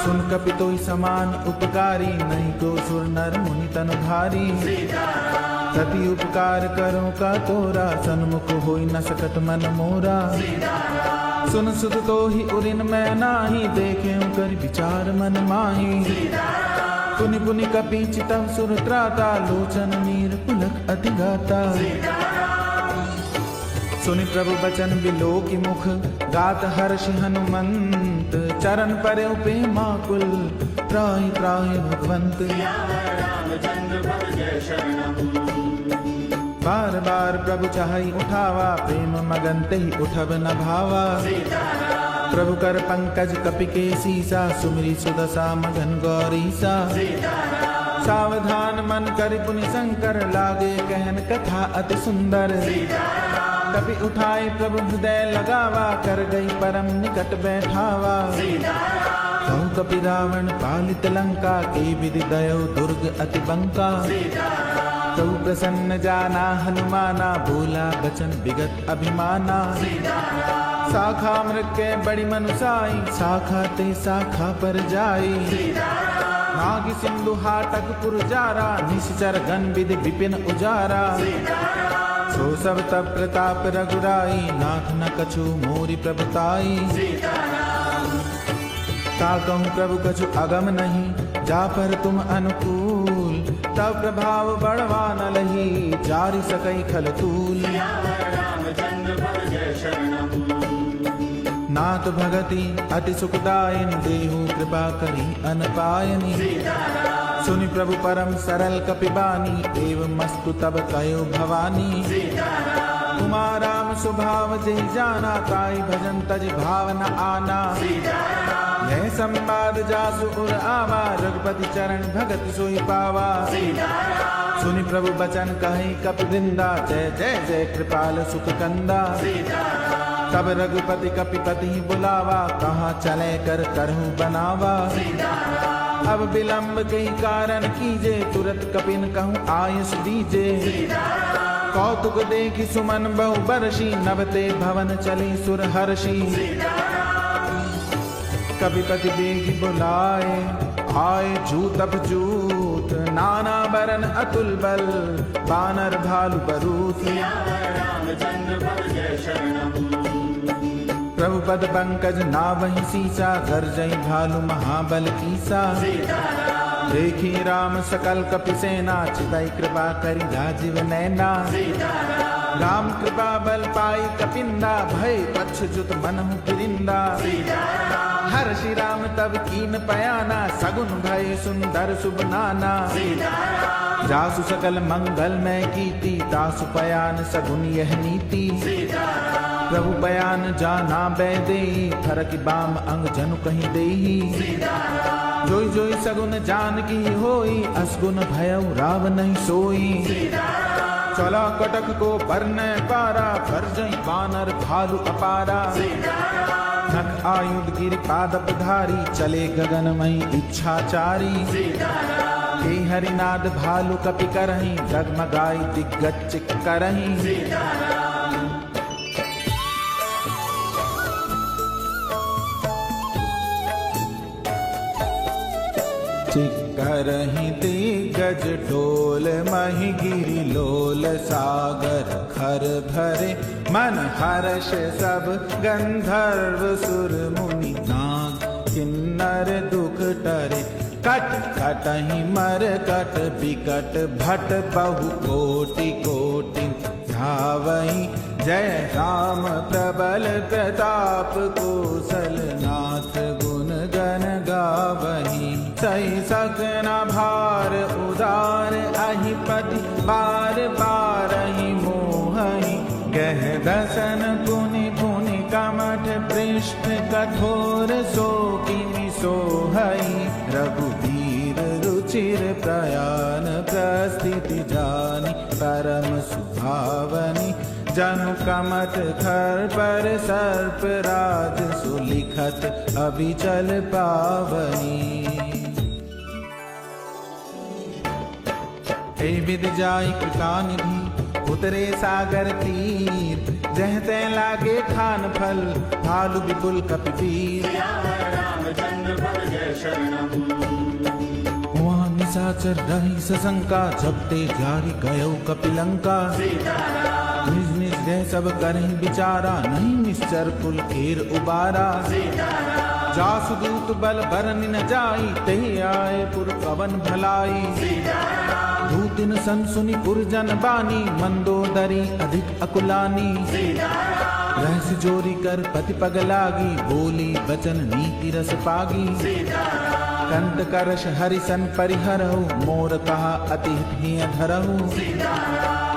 सुन कपितोई समान उपकारी, नहीं को सुर नर मुनि तनु धारी। प्रति उपकार करो का तोरा, सन्मुख होई न सकत मन मोरा। सुन सुध तो ही उरिन मैं नाही, देखे कर विचार मन माही। पुनि पुनि कपि चितव सुर त्राता, लोचन मीर पुलक अति गाता। सुनि प्रभु बचन बिलो की मुख, गात हर्षि हनुमंत। चरण पर प्रेमा कुल, त्राहि त्राहि भगवंत। बार बार प्रभु चाहि उठावा, प्रेम मगन तेहि उठब न भावा। प्रभु कर पंकज कपि के सीसा, सुमिरि सुदशा मगन गौरीसा। सावधान मन करि पुनि शंकर, लागे कहन कथा अति सुंदर। कपि उठाए प्रभु हृदय लगावा, कर गई परम निकट बैठावा। कहु कपि रावण पालित लंका, के विधि दयो दुर्ग अति बंका। कहु प्रसन्न जाना हनुमाना, बोला बचन विगत अभिमाना। शाखा मृग के बड़ी मनुसाई, शाखा ते शाखा पर जाई। नाग सिंधु हाटक पुर जारा, निश्चर गण विधि विपिन उजारा। सो सब तब प्रताप रघुराई, नाथ न कछु मोरि प्रभुताई। ता कहूँ प्रभु कछु अगम नहीं, जा पर तुम अनुकूल। तब प्रभाव बढ़वा न लही, जारि सकई खल तूल। नाथ भगति अति सुखदायन, देहु कृपा करी अनपायनी। सुनि प्रभु परम सरल कपिबानी, एवं मस्तु तब कयो भवानी। उमा राम स्वभाव जय जाना, ताई भजन तज भाव न आना। यह संवाद जासु उर आवा, रघुपति चरण भगत सोई पावा। सुनि प्रभु बचन कहि कपिवृंदा, जय जय जय कृपाल सुख कंदा। तब रघुपति कपिपति बुलावा, कहाँ चले कर करहु बनावा। अब विलंब कई कारण कीजे, तुरत कपिन कहूँ आयुष दीजे। कौतुक देखि सुमन बहु बरसी, नवते भवन चली सुर हर्षि। कपिपति बेगी बुलाए, आए जूत अब जूत। नाना बरन अतुल बल, बानर भालु बरूथ। प्रभु पद पंकज नावहि सीसा, गर्जई भालु महाबल कीसा। देखी राम सकल कपि सेना, चितई कृपा करि राजीव नैना। राम कृपा बल पाई कपिंदा, भय पक्ष जुत मनहु गिरिंदा। हर श्री राम तब कीन पयाना, सगुन भय सुंदर शुभ नाना। जासु सकल मंगल में कीती, तासु पयान सगुन यह नीति। प्रभु बयान जाना बैदेई, फरक बाम अंग जनु कहीं देही। जोई जोई सगुन जान की होई, असगुन भयउ राव नहीं सोई। चला कटक को परने पारा, पर जई बानर भालु अपारा। नख आयुध गिर पादप धारी, चले गगनमयी इच्छाचारी। हे हरिनाद भालु कपि करहीं, डगमगाई दिग्गज चिक करहीं। चिक्करहि दिग्गज ढोल, महि गिरि लोल सागर खर भरे। मन हर्ष सब गंधर्व सुर मुनि, नाग किन्नर दुख टरे। कट कटहि मर कट बिकट, भट बहु कोटि कोटि धावहि। जय राम प्रबल प्रताप, कौशल नाथ गुण गण गावहि। सही सकना भार उदार, अहिपति बार बारहि मोहहि। गह दसन पुनि पुनि कमठ, पृष्ठ कठोर सो किमि सोहहि। रघुवीर रुचिर प्रयान, प्रस्थिति जानि परम सुभावनि। जनु कमठ खर पर सर्प राज, सुलिखत अभिचल पावनी। हे विद जाई कृपा निधि, उतरे सागर तीर। जह तै लागे खान फल, भालु विपुल कपिवीर। वहाँ निशाचर रही सशंका, जपते जारी गयो कपिलंका। निज निज गए सब करहि विचारा, नहीं निश्चर कुल घेर उबारा। जासु दूत बल बरनि न जाई, तेहि आए पुर पवन भलाई। दूतिन सन सुनि पुरजन बानी, मंदोदरी अधिक अकुलानी। रहस्य जोरी कर पति पग लागी, बोली बचन नीति रस पागी। कंत करश हरिसन परिहरहु, मोर कहा अति हिय धरहु।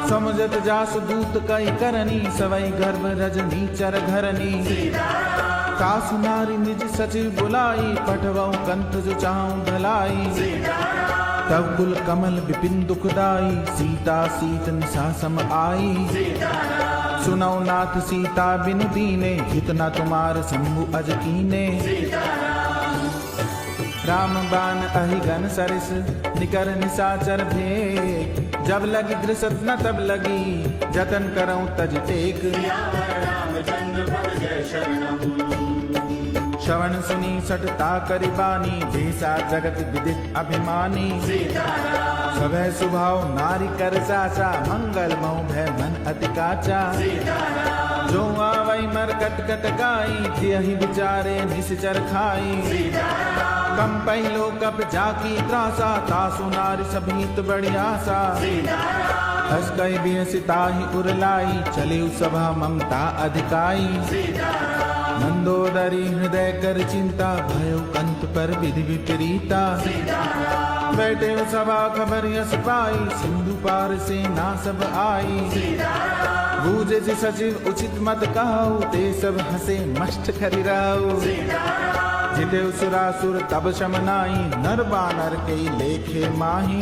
समझत जासु दूत कई करनी, सवई गर्भ रजनी चर घरनी। सासु नारी निज सचिव बुलाई, पठवऊ कंत जो चाहूं भलाई। तब कुल कमल विपिन दुखदाई, सीता सीत निशा सम आई। सुनौ नाथ सीता बिनु दीने, हितना तुम्हार शंभु अज कीने। राम बाण अहिगन सरिस, निकर निशाचर भेक। जब लगी दृसत न तब लगी, जतन करऊं तज टेक। श्रवण सुनी सटता करिबानी, भेसा जगत विदित अभिमानी। सभय सुभाव नारी कर साचा, मंगल मऊ भय मन अति काचा। जो आवई मर कट कट गाई, तियहि विचारे निश्चर खाई। कम पहलो कप जाकी त्रासा, तासु नारी सभीत बड़ी आशा। हस गई बेसिताहि उरलाई, चले सभा ममता अधिकाई। मंदोदरी हृदय कर चिंता, भयो कंत पर विधि विपरीता। बैठे सभा खबर यस पाई, सिंधु पार से ना सब आई। बूझे से सचिव उचित मत कहु, ते सब हंसे मष्ट खरिराऊ। जिते सुरासुर तब शमनाई, नर बानर के लेखे माही।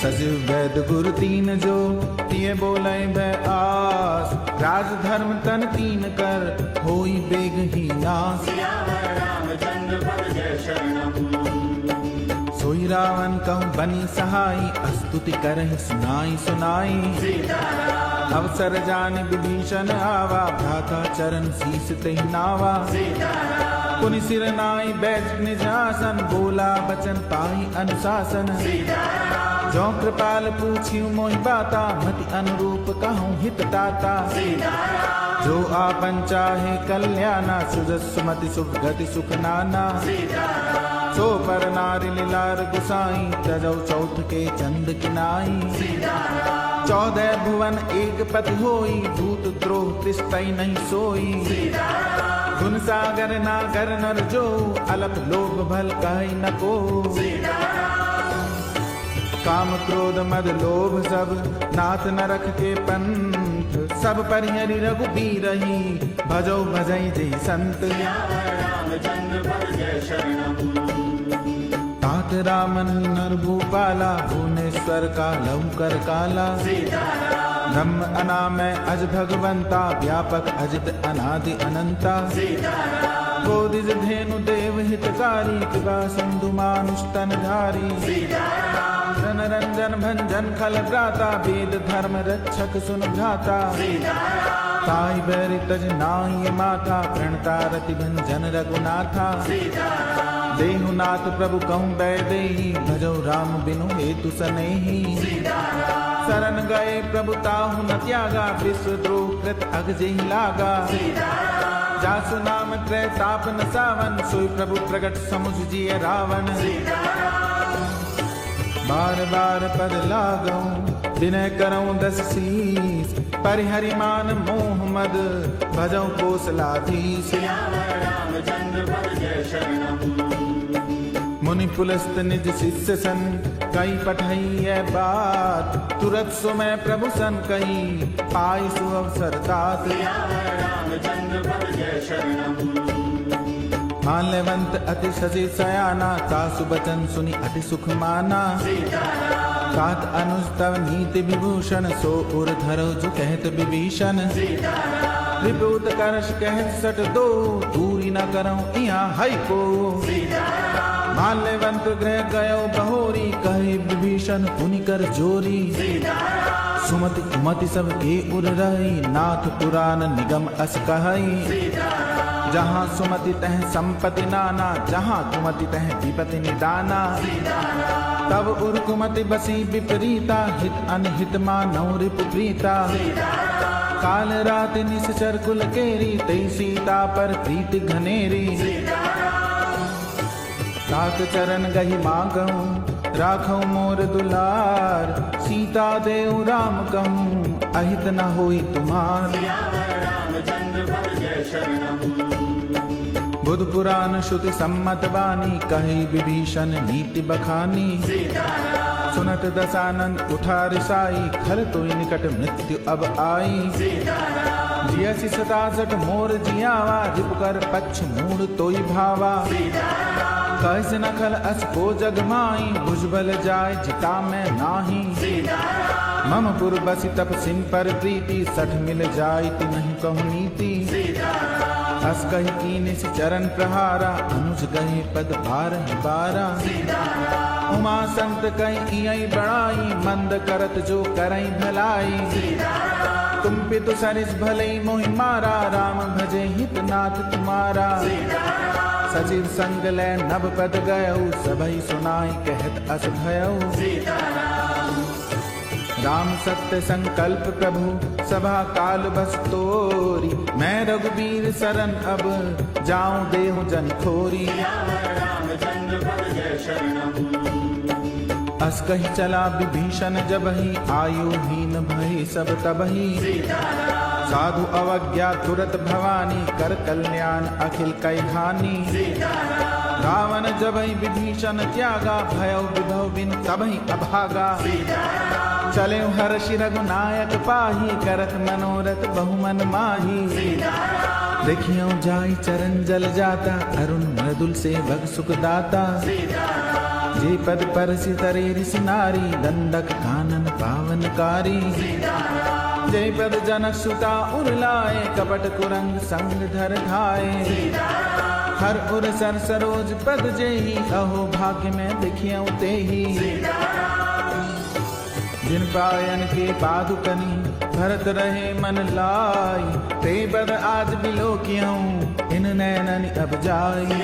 सचिव वैद गुरु तीन जो, तिये बोले भय आस। राज धर्म तन तीन कर, होई बेग ही नास। सोई रावण कहूँ बनी सहाई, स्तुति करहि सुनाई सुनाई। अवसर जान विभीषण आवा, भ्राता चरण शीस तेहि नावा। पुनि सिर नाई बैठ निज आसन, बोला बचन पाई अनुशासन। जो कृपाल पूछियो मोहि बाता, मति अनुरूप कहूँ हित दाता। जो आपन चाहे कल्याणा, सुजस सुमति सुख गति सुख नाना। सो पर नारी लीलार गुसाई, तजौ चौथ के चंद किनाई। 14 भुवन एक पति होई, दूत द्रोह तिस्तै नहीं सोई। गुण सागर नागर नर जो, अलप लोभ भल कहि न को। काम क्रोध मद लोभ सब, नाथ नरक के पंथ। सब परिहरि रघुबीरहि, भजौ भजई जय संत। तात रामन नर भूपाला, भुवनेश्वर का लहुकर काला। ब्रह्म अनामय अज भगवंता, व्यापक अजित अनादि अनंता। गोदिज धेनु देव हितकारी, कृपा सिंधु मानुष तन धारी। जन रंजन भंजन खल भ्राता, वेद धर्म रक्षक सुन भ्राता। ताई बैरि तज नाहि माथा, प्रणता रति भंजन रघुनाथा। देहुनाथ प्रभु कहूँ बैदेही, भजौ राम बिनु हेतु सनेही। शरण गए प्रभु ताहु न त्यागा, विश्वद्रोह कृत अग जेहि लागा। जासु नाम त्रैताप न सावन, सोई प्रभु प्रगट समुझ जिय रावण। बार बार पद लागऊं, विनय करऊं दस शीस। परिहरि मान मोह मद, भजऊं कोसलाधीश। मुनि पुलस्त निज शिष्य सन, कई पठई है बात। तुरत सुमय प्रभु सन कही, पाई सुअवसर तात। माल्यवंत अति सजे सयाना, तासु बचन सुनि अति सुख माना। तात अनुज तव नीति विभूषण, सो उर धरो जो कहत विभीषण। विभूत करश कहत सट दो, दूरी न करऊं इहाँ हई को। माल्यवंत गृह गयो बहोरी, कहे विभीषण पुनि कर जोरी। सुमति कुमति सब के उर रही, नाथ पुराण निगम अस कहई। जहाँ सुमति तह संपत्ति नाना, जहाँ कुमति तह विपति निदाना। तब उर कुमति बसी विपरीता, हित अनहित मानौ रिपु प्रीता। काल रात निश्चर कुल केरी, तई सीता पर प्रीति घनेरी। तात चरण गहि मागऊं, राखऊं मोर दुलार। सीता देव राम कहूँ, अहित न होई तुम्हार। बुध पुराण श्रुति सम्मत वाणी, कहे विभीषण नीति बखानी। सुनत दशानंद उठा रिसाई, खल तोई निकट मृत्यु अब आई। जियसि 67 मोर जियावा, रिपु कर पक्ष मूढ़ तोई भावा। कैसे न खल अस को जग माई, भुजबल जाय जिता में नाही। मम पुर बसि तप सिंह पर प्रीति, 60 मिल जाय नहीं कहूँ नीति। अस कही कीन चरण प्रहारा, अनुज गए पद बारहि बारा। उमा संत कहीं इयई बड़ाई, मंद करत जो करई भलाई। तुम पितु सरिस भलई मोहि मारा, राम भजे हित नाथ तुम्हारा। सचिव संग ले नभ पद गयऊ, सबई सुनाई कहत अस भयऊ। राम सत्य संकल्प प्रभु, सभा काल बस तोरी। मैं रघुबीर शरण अब, जाऊं देहु जन खोरी। अस कही चला विभीषण जबहि, आयुहीन भय सब तबहि। साधु अवज्ञा तुरत भवानी, कर कल्याण अखिल कै हानि। रावण जबहि विभीषण त्यागा, भयौ विभव बिन तबहि अभागा। चले हर्षि रघुनायक पाही, करत मनोरथ बहुमन माही। देखियो जाई चरण जल जाता, अरुण मृदुल सेवक सुख दाता। जे पद पर सितरे ऋषि नारी, दंडक कानन पावनकारी। जय पद जनक सुता उर लाए, कपट कुरंग संग धर धाये। हर उर सर सरोज पद जेहि, अहो भाग्य में देखियो तेहि। जिन पायन के पादुकनी, भरत रहे मन लाई। ते बद आज बिलोकियऊं, इन नैनन अब जाई।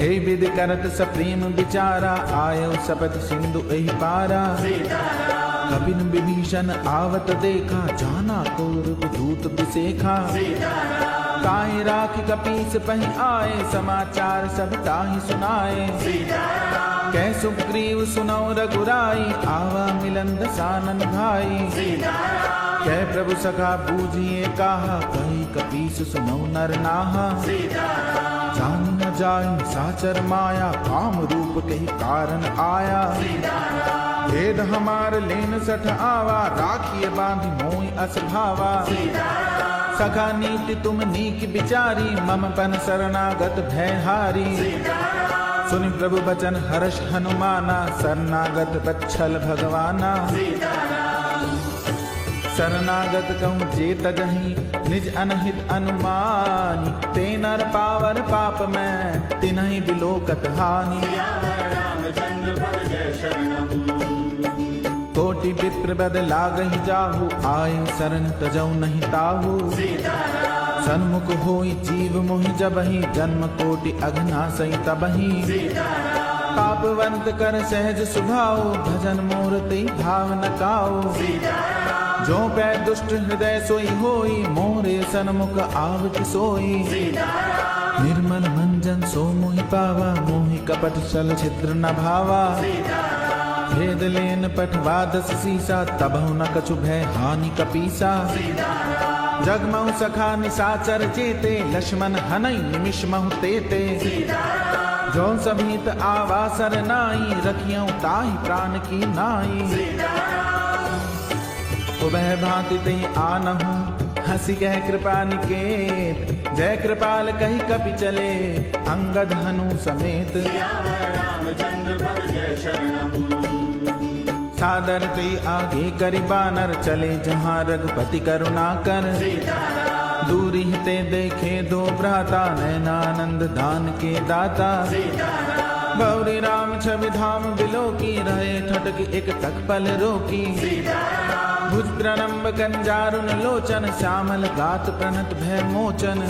ए विधि करत सप्रेम विचारा, आयो सपत सिंधु एहि पारा। कपिन विभीषण आवत देखा, जाना कौरव दूत बिसेखा। ताहि राखि कपीस पहि आए, समाचार सब ताहि सुनाए। कै सुग्रीव सुनौ रघुराई, आवा मिलन दसानन भाई। कह प्रभु सखा बूझिए कहा, कही कपीस सुनौ नर नाहा। जान न जाय साचर माया, काम रूप कही कारण आया। भेद हमार लेन सठ आवा, राखिए बांधी मोहि अस भावा। सखा नीति तुम नीक विचारी, मम पन शरणागत भयहारी। सुनि प्रभु बचन हर्ष हनुमाना, शरणागत बच्छल भगवाना। शरणागत कहूँ जे तजहि, निज अनहित अनुमानी। ते नर पावर पाप में, तिन्हि बिलोकत हानि। कोटि विप्र बद लागहि जाहु, आए शरण तजौ नहीं ताहु। सन्मुख होई जीव मोहि जबहि, जन्म कोटि अघनासई तबहि। पापवंत कर सहज सुभाओ, भजन मोर ते भाव न काओ। जो पै दुष्ट हृदय सोई होई, मोरे सन्मुख आवति सोई। निर्मल मंजन सो मोहि पावा, मोहि कपट छल छिद्र न भावा। भेद लेन पठवा दस सीसा, तबहु न कछु भय हानि कपीसा। जगमहु सखा निसाचर चेते, लक्ष्मण हनई निमिष महु तेते। जो सभीत आवासर नाई, रखियौ ताहि प्राण की नाई। उभय भांति ते आनहु, हंसी कह कृपा निकेत। जय कृपाल कही कपि चले, अंगद हनु समेत। सादर ते आगे करि बानर, चले जहाँ रघुपति करुणा कर। दूरी ते देखे दो भ्राता, नैनानंद दान के दाता। गौरी राम छवि धाम बिलोकी, रहे ठटक एक तक पल रोकी। भुज प्रणम्ब कंजारुन लोचन, श्यामल गात प्रणत भय मोचन।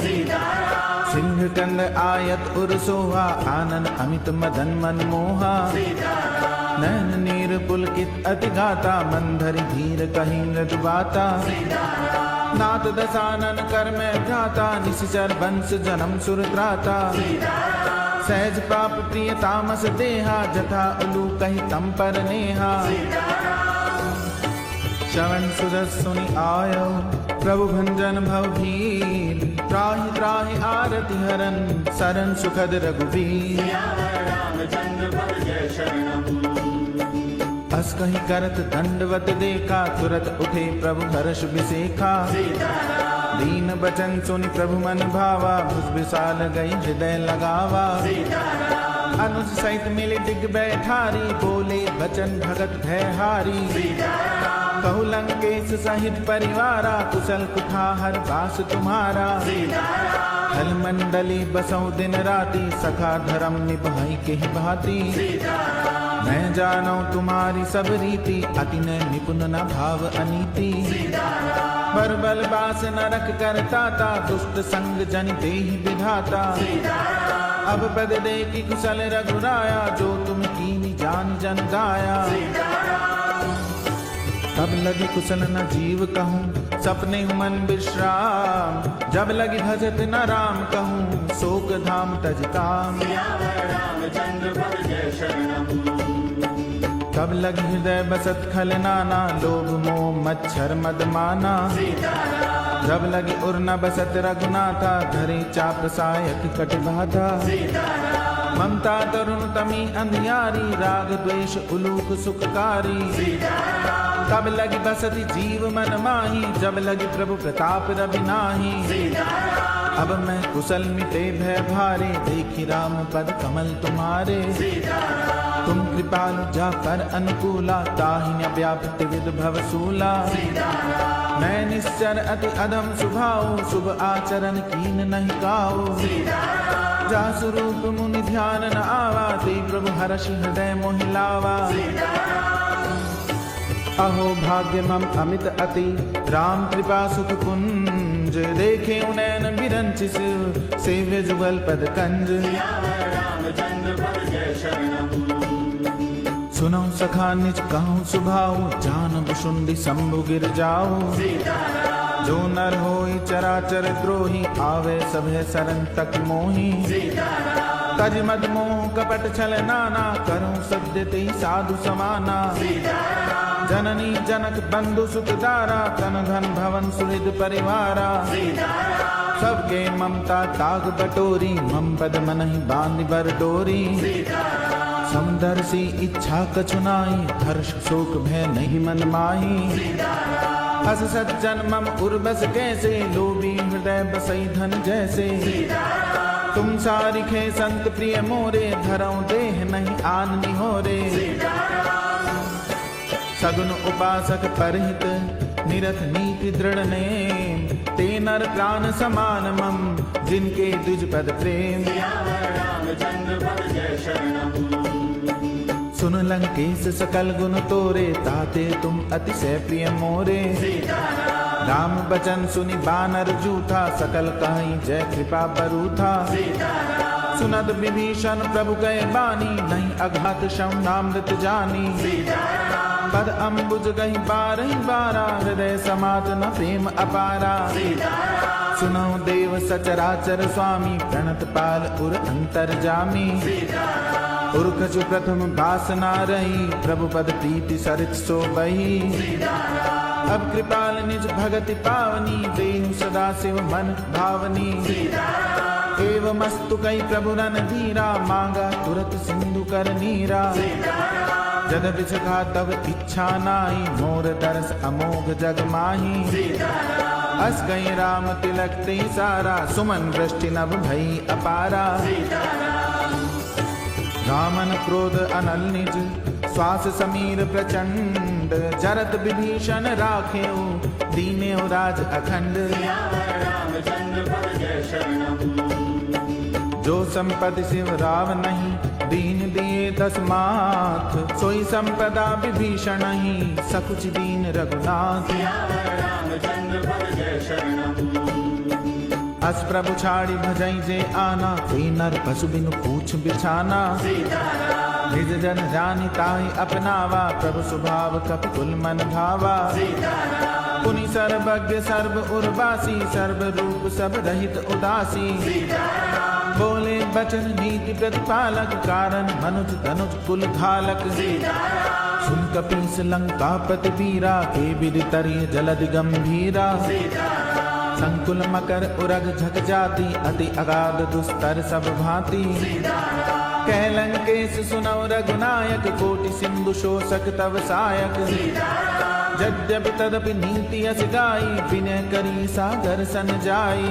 सिंह कंद आयत उर सोहा, आनन अमित मदन मन मोहा। नैन नीर पुलकित अति गाता, मंधरि धीर कही मृदु बाता। नाथ दसानन कर में भ्राता, निश्चर वंश जन्म सुर त्राता। सहज पाप प्रिय तामस देहा, जथा उलू कही तम पर नेहा। श्रवण सुजस सुनि आयो, प्रभु भंजन भव भीर। त्राहि त्राहि आरति हरन, सरन सुखद रघुवीर। अस कही करत दंडवत देखा, तुरत उठे प्रभु हर्ष बिसेखा। दीन बचन सुनि प्रभु मन भावा, भुज विशाल गई हृदय लगावा। अनुज सहित मिले दिग बैठारी, बोले बचन भगत भयहारी। कहु लंकेश सहित परिवारा, कुशल कुठाहर बास तुम्हारा। हल मंडली बसौ दिन राती, सखा धर्म निभाई के ही भांति। मैं जानौ तुम्हारी सब रीति, अति न निपुण न भाव अनीति। पर बल बास नरक करताता, दुष्ट संग जन देहि विधाता। अब पद दे की कुशल रघुराया, जो तुम कीनी जान जन गाया। तब लगी कुशल न जीव कहूँ, सपने मन विश्राम। जब लगी भजत न राम कहूँ, शोक धाम तज काम। तब लगी हृदय बसत खल नाना, लोभ मोह मच्छर मद माना। जब लगी उर न बसत रघुनाथा, धरे चाप सायक कट बाधा। ममता तरुण तमी अंधियारी, राग द्वेष उलूक सुखकारी। तब लगी बसती जीव मन माही, जब लगी प्रभु प्रताप रवि नाही। अब मैं कुशल मिटे भय भारे, देखी राम पद कमल तुम्हारे। तुम कृपालु जा पर अनुकूला, ताहि न व्याप्त विद भव सूला। मैं निश्चर अति अधम सुभाओ, शुभ आचरण कीन नहीं काओ। जा स्वरूप मुनि ध्यान न आवा, ते प्रभु हर्ष हृदय मोहि लावा। अहो भाग्य मम अमित अति, राम कृपा सुख कुंज। देखे उनैन बिरंचिस, सेव्य जुगल पद कंज। सुनौ सखा निज कहूँ सुभाऊ, जान बुशुंडी शंभु गिर जाऊ। जो नर होई चराचर द्रोही, आवे सभे सरन तक मोही। तज मद मोह कपट छल नाना, करूं सद्य ते साधु समाना। जननी जनक बंधु सुत दारा, तन धन भवन सुहृद परिवारा। सबके ममता ताग बटोरी, मम पद मनहि बांधि बर डोरी। समदर्शी इच्छा कछु नाहि, हर्ष शोक भय नहीं मन माही। हस सज्जन मम उर्वस कैसे, लोभी हृदय बसई धन जैसे। तुम सारिखे संत प्रिय मोरे, धरऊं देह नहीं आन निहोरे। सगुन उपासक परहित, निरत नीति दृढ़ नेम। ते नर प्राण समान मम, जिनके द्विज पद प्रेम। सुन लंकेश सकल गुण तोरे, ताते तुम अतिशय प्रिय मोरे। राम बचन सुनि बानर जूठा, सकल कहीं जय कृपा बरूथा। सुनद विभीषण प्रभु कहे बानी, नहीं अघात शम नामृत जानी। पद अम्बुज गही बारही बारा, हृदय समात न प्रेम अपारा। सुनो देव सचराचर स्वामी, प्रणत पाल उर अंतर जामी। उर्खचु प्रथम भासना रही, प्रभु पद प्रीति सरित सो बही। अब कृपाल निज भगति पावनी, देहु सदा शिव मन भावनी। एवमस्तु कई प्रभु रन धीरा, मांगा तुरत सिंधु कर नीरा। जद बिछगा तब इच्छा नाई, मोर दरस अमोघ जग माही। अस गई राम तिलक ते सारा, सुमन वृष्टि नभ भई अपारा। रामन क्रोध अनल निज, श्वास समीर प्रचंड। जरत विभीषण राखेऊ, दीनेऊ राज अखंड। जो संपत्ति शिव राव नहीं, दीन दिए दस माथ। सोई संपदा विभीषण ही, सकुच दीन रघुनाथ। अस प्रभु छाड़ी भजई जे आना, ते नर पशु बिनु पूछ बिछाना। निज जन जानि ताहि अपनावा, प्रभु स्वभाव कपि कुल मन भावा। पुनि सर्वज्ञ सर्व उर्वासी, सर्व रूप सब रहित उदासी। बोले बचन नीति प्रतिपालक, कारण मनुज तनुज कुल घालक। सुन कपीस लंकापति वीरा, के विधि तरिय जलधि गंभीरा। संकुल मकर उरग झक जाति, अति अगाध दुस्तर सब भांति। कह लंकेश सुनौ रघुनायक, कोटि सिंधु शोषक तव सायक। यद्यपि तदपि नीति अस गाई, विनय करी सागर सन जाई।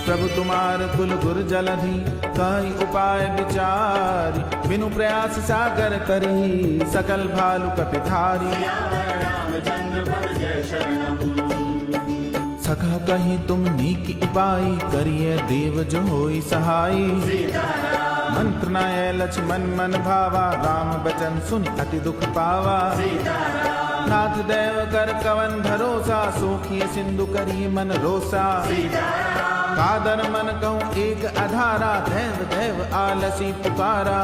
प्रभु तुम्हार कुल गुर जलधि, कई उपाय विचारी। बिनु प्रयास सागर तरी, सकल भालु कपिधारी। सखा कहीं तुम नीक उपाय, करिए देव जो होई सहाई। मंत्र नय लक्ष्मण मन भावा, राम बचन सुन अति दुख पावा। नाथ देव कर कवन भरोसा, सोखिए सिंधु करिए मन रोसा। कादर मन कहूँ एक अधारा, देव देव आलसी पुकारा।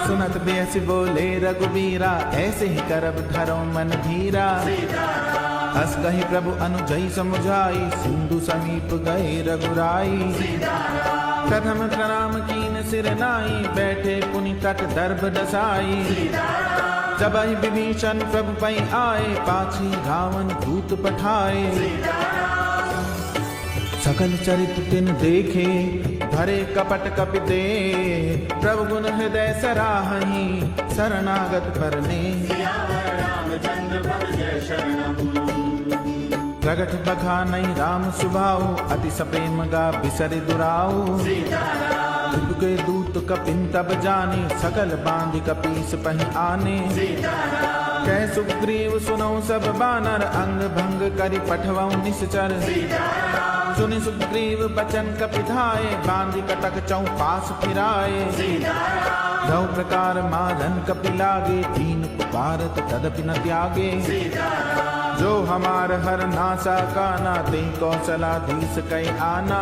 सुनत बेस बोले रघुबीरा, ऐसे ही करब धरो मन धीरा। हस कही प्रभु अनुजई समुझाई, सिंधु समीप गए रघुराई। प्रथम प्रणाम कीन सिर नाई, बैठे पुनि तट दर्भ दसाई। जब ही विभीषण प्रभु पै आए, पाछी रावण दूत पठाए। सकल चरित तिन देखे, धरे कपट कपि दे। प्रभु गुण हृदय सराहहि, शरणागत परने। प्रगट बखानई राम सुभाऊ, अति सप्रेम गा बिसरि दुराऊ। के दूत कपिन तब जाने, सकल बांधि कपीस पहि आने। कह सुग्रीव सुनौ सब बानर, अंग भंग करि पठवौ निश्चर। सुनि सुग्रीव बचन कपिधाए, बांधि कटक चौपास फिराए। दौ प्रकार मारन कपि लागे, तीन पुकारत तदपि न त्यागे। जो हमार हर नासा काना, ते कौशलाधीश कई आना।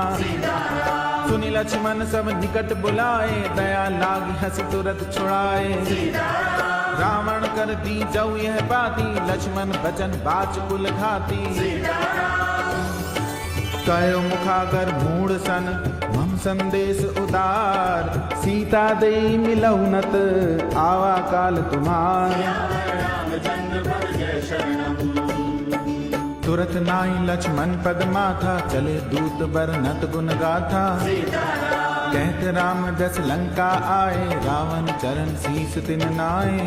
सुनि लक्ष्मण सब निकट बुलाए, दया लागी हंसी तुरत छुड़ाए। रावण कर दी जऊ यह बाती, लक्ष्मण बचन बाच कुल घाती। कयो मुखागर मूढ़ सन मम संदेश उदार, सीता देई मिलौनत आवा काल तुम्हार। तुरत नाई लक्ष्मण पद माथा, चले दूत बरनत गुण गाथा। कहत राम जस लंका आए, रावण चरण शीस तिन नाए।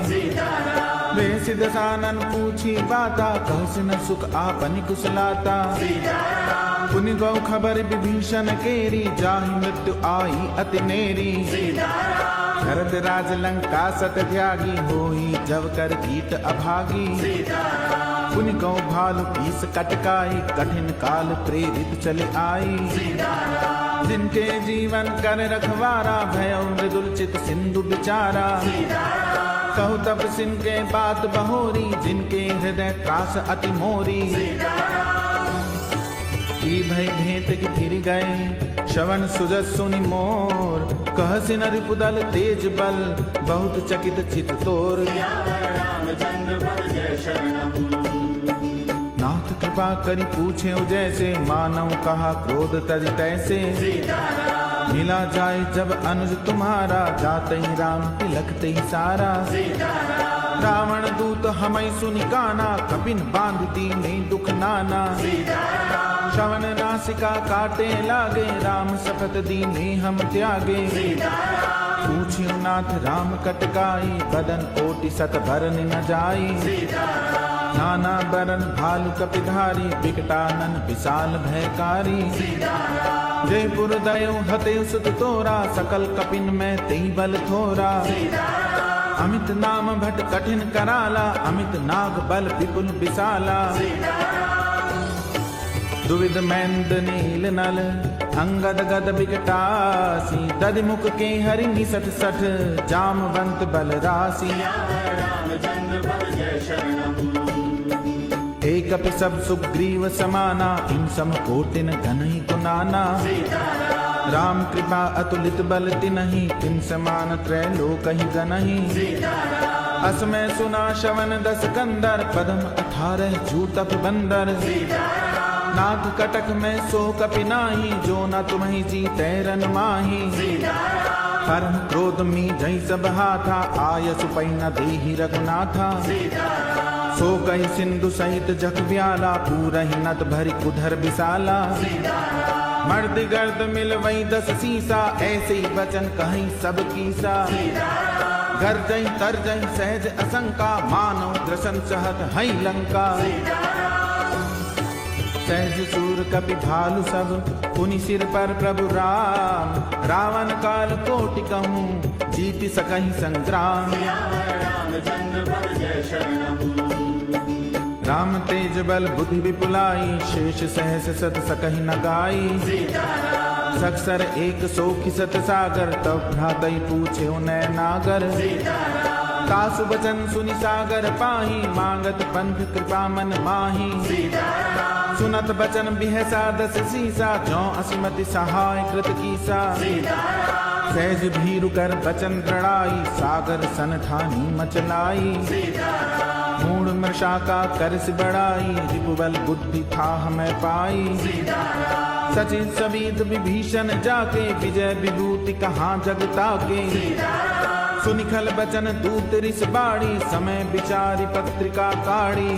वे सिद्ध सानन पूछी बाता, कहसिन सुख आपन कुशलाता। पुनि गौ खबर विभीषण केरी, जाहि मृत्यु आई अति नेरी। भरत राज लंका सत त्यागी, होई जब कर कीट अभागी। पुनि गौ भालु पीस कटकाई, कठिन काल प्रेरित चले आई। जिनके जीवन कर रखवारा, भयो मृदुल चित सिंधु बिचारा। कहु तब सिन के बात बहोरी, जिनके हृदय त्रास अति मोरी। की भय भेंट की फिर गए, श्रवण सुजस सुनि मोर। कहसिन रिपुदल तेज बल, बहुत चकित चित तोर। नाथ कृपा करी पूछे जैसे, मानव कहा क्रोध तज तैसे। मिला जाए जब अनुज तुम्हारा, जाते ही राम तिलकते ही सारा। रावण दूत हमें सुनि काना, कपिन बांध दीने दुख नाना। श्रवण नासिका काटे लागे, राम शपथ दीने हम त्यागे। पूछियो नाथ राम कटकाई, बदन कोटि सत भरन न जाई। नाना बरन भालु कपिधारी, बिकटानन विशाल भयकारी। जयपुर दयो हते सुत तोरा, सकल कपिन में तेई बल थोरा। अमित नाम भट कठिन कराला, अमित नाग बल विपुल विशाला। दुविध मैंद नील नल, अंगद गद बिकटासी। दधिमुख के हरि निसठ सठ, जामवंत बल राशि। एक कपि सब सुग्रीव समाना, इन सम कोटिन गनहि गुनाना। राम कृपा अतुलित बल तिनहि, तिन समान त्रैलोकहि गनहि। असमय सुना श्रवण दस कंदर, पदम 18 जूतप बंदर। नाथ कटक में सो कपि नाही, जो न तुम्हि जीतै रन माही। परम क्रोध मी जई सब हाथा, आय सुपै न देहि रघुनाथा। सो कहि सिंधु सहित जग व्याला, पूरहि नत भरि कुधर विशाला। मर्द गर्द मिल वही 10 सीसा, ऐसे ही वचन कहीं सब कीसा। गर्जई तरजई सहज असंका, मानव दृशन सहत हई लंका। सहज सूर कपि भालु सब, पुनि सिर पर प्रभु राम। रावण काल कोटि कहूँ, जीत सकहि संग्राम। राम तेज बल बुद्धि विपुलाई, शेष सहस सत सकहि न गाई। सक्सर 100 सत सागर, तब भ्रातई पूछे नय नागर। तासु बचन सुनि सागर पाही, मांगत पंथ कृपा मन माही। सुनत बचन बिहसा 10 सीसा, जौ असमति सहाय कृत कीसा। सहज भीरु कर बचन दृढ़ाई, सागर सन ठानी मचलाई। मूढ़ मृषा का करस बढ़ाई, रिपुबल बुद्धि था हमें पाई। सचिन सबीत विभीषण जाके, विजय विभूति कहाँ जगता के। सुनिखल बचन दूत रिस बाड़ी, समय विचारी पत्रिका काढ़ी।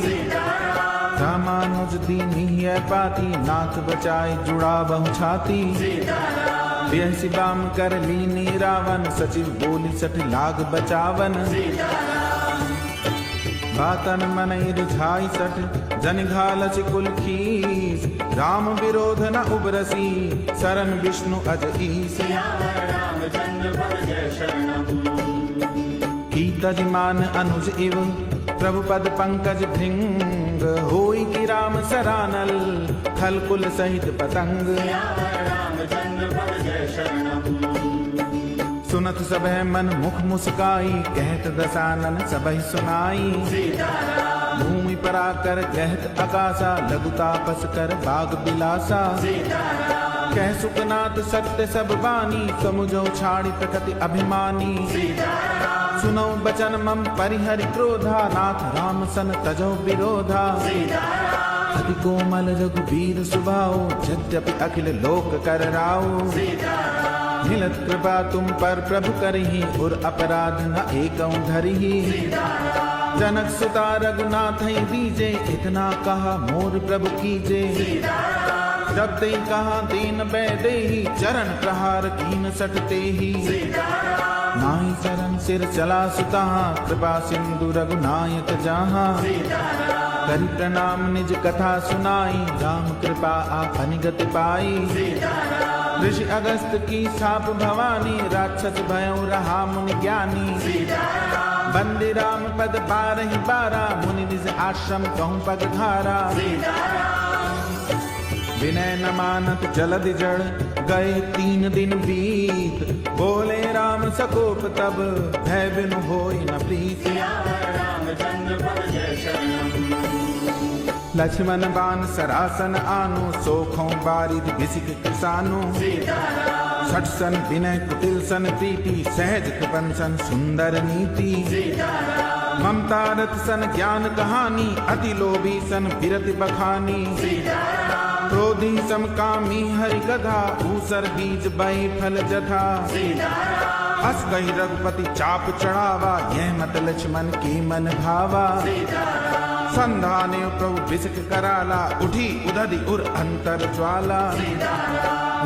रामानुज दीनी है पाती, नाथ बचाए जुड़ा बहु छाती। बेहसी बाम कर लीनी रावण, सचिव बोली 60 लाख बचावन। बातन मनई रिझाई 60, जन घालच कुल खीस। राम विरोध न उबरसी, शरण विष्णु अज ईस। कीतजमान अनुज इव, प्रभु पद पंकज भृंग। होई कि राम सरानल, खल कुल सहित पतंग। सुनत सबह मन मुख मुस्काई, कहत दसानन सबहि सुनाई। भूमि पराकर कहत आकाशा, लघु तापस कर बाग बिलासा। कह सुखनाथ सत्य सब बानी, समुझो छाड़ी प्रकृति अभिमानी। सुनो बचन मम परिहरि क्रोधा, नाथ राम सन तजो विरोधा। अति कोमल रघुबीर सुभाओ, यद्यपि अखिल लोक कर राओ। मिलत कृपा तुम पर प्रभु करही, और अपराध न एकं धरही। जनक सुता रघुनाथ ही दीजे, इतना कहा मोर प्रभु कीजे। जब ते कहा दीन बैदेही, चरण प्रहार कीन सटते ही। नाई शरण सिर चला सुता, कृपा सिंधु रघुनायक जहाँ। करि प्रणाम निज कथा सुनाई, राम कृपा आपन गति पाई। ऋषि अगस्त की साप भवानी, राक्षस भयो रहा मुनि ज्ञानी। बंदे राम पद बारहि बारा, मुनि निज आश्रम कहूँ पग धारा। विनय न मानत जलधि जड़, गए 3 दिन बीत। बोले राम सकोप तब, भय बिनु होई न प्रीत। लक्ष्मण बान सरासन आनो, सोखों बारिद बिसिक किसानो। छठ सन विनय कुटिल सन प्रीति, सहज कृपन सन सुंदर नीति। ममता रत सन ज्ञान कहानी, अति लोभी सन बिरति बखानी। क्रोधी समकामी हरि गधा, ऊसर बीज बही फल जथा। अस गही रघुपति चाप चढ़ावा, यह मत लक्ष्मण की मन भावा। संधाने प्रभु बिसक कराला, उठी उदधि उर अंतर ज्वाला।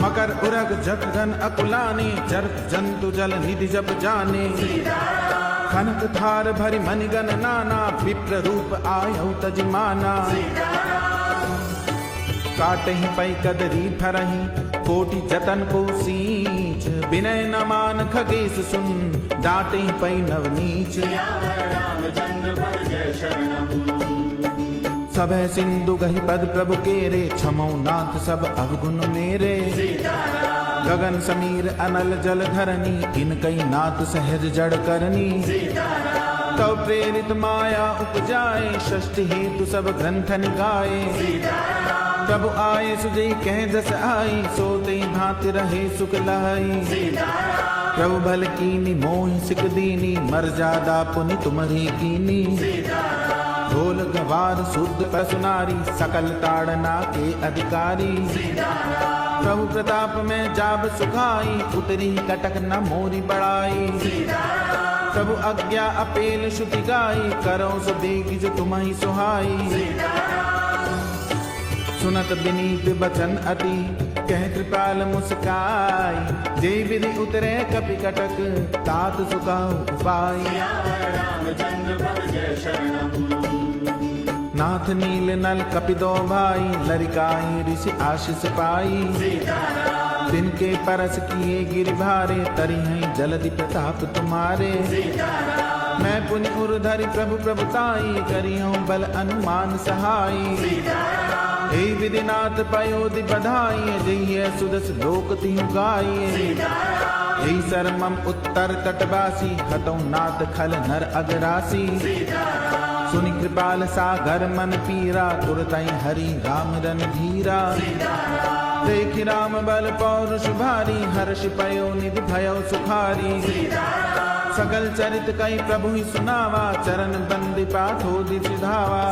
मकर उरग जग घन अकुलाने, जर्क जंतु जल निधि जप जाने। कनक थार भरि मनिगन नाना, विप्र रूप आयौ तजमाना। काटहि पै कदरी फरहि, कोटि जतन को सींच। विनय न मान खगेश सुन, डांटहि पै नवनीच। सबह सिंधु गहि पद प्रभु केरे, क्षमौ नाथ सब अवगुण मेरे। गगन समीर अनल जल धरनी, इनकई नाथ सहज जड़ करनी। तव प्रेरित माया उपजाए, षष्ठि हेतु सब ग्रंथ निकाये। प्रभु आए सुजई कह जस आई, सोते भांति रहे सुख लाई। प्रभु भल कीनी मोहि सिक दीनी, मर्यादा पुनि तुम्हारी कीनी। ढोल गवार शुद्ध पसुनारी, सकल ताड़ना के अधिकारी। प्रभु प्रताप में जाब सुखाई, उतरी कटक न मोरी बड़ाई। प्रभु आज्ञा अपेल श्रुति गाई, करो सो बेगी जो तुम्हारी सुहाई। सुनत विनीत बचन अति, कह कृपाल मुस्काई। जे विधि उतरे कपि कटक, तात सुखाऊ उपाय। नाथ नील नल कपि दो भाई, लरिकाई ऋषि आशीष पाई। तिनके परस किए गिरि भारे, तरि हैं जलधि प्रताप तुम्हारे। मैं पुनि उर्धरि प्रभु प्रभुताई, करियों बल अनुमान सहाई। हे विधिनाथ पयोधि बधाई, जइए सुदस लोक तिहु गाइए। हे सरमम उत्तर तटवासी, हतौ नाथ खल नर अगरासी। सुनि कृपाल सागर मन पीरा, तुरतई हरि राम रन धीरा। देखि राम बल पौरुष भारी, हर्ष पयो निधि भयो सुखारी। सकल चरित कई प्रभु ही सुनावा, चरण बंदी पाठो दिति धावा।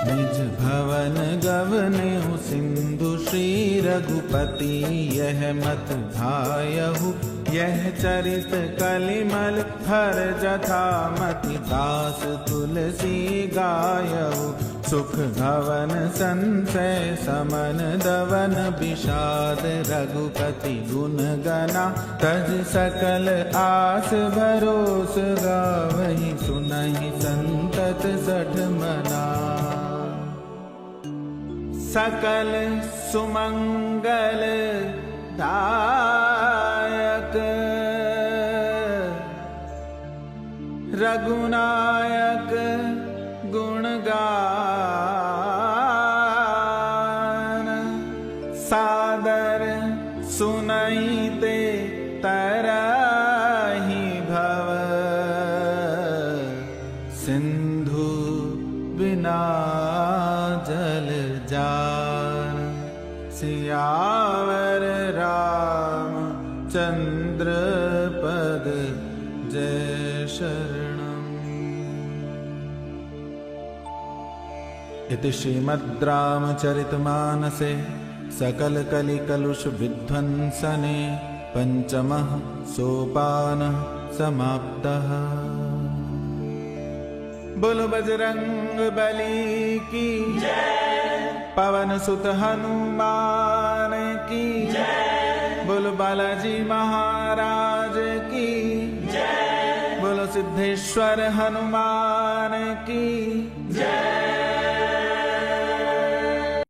निज भवन गवनेहु सिंधु, श्री रघुपति यह मत भायहु। यह चरित कलिमल हर जथा, मति दास तुलसी गायहु। सुख भवन संशय समन दवन, विषाद रघुपति गुण गना। तज सकल आस भरोस, गावहि सुनहि संतत सठ मना। सकल सुमंगल दायक, रघुनायक गुणगान। सादर सुनैते तरहि भव, सिंधु बिना जल जान। सियावर रामचंद्र शरणम्। इति श्रीमद्रामचरितमानसे सकलकलिकलुषविध्वंसने पंचमः सोपानः समाप्तः। बोलो बजरंग बली की जय, पवन सुत हनुमान की जय, बोलो बालाजी महाराज की जय, बोलो सिद्धेश्वर हनुमान की जय।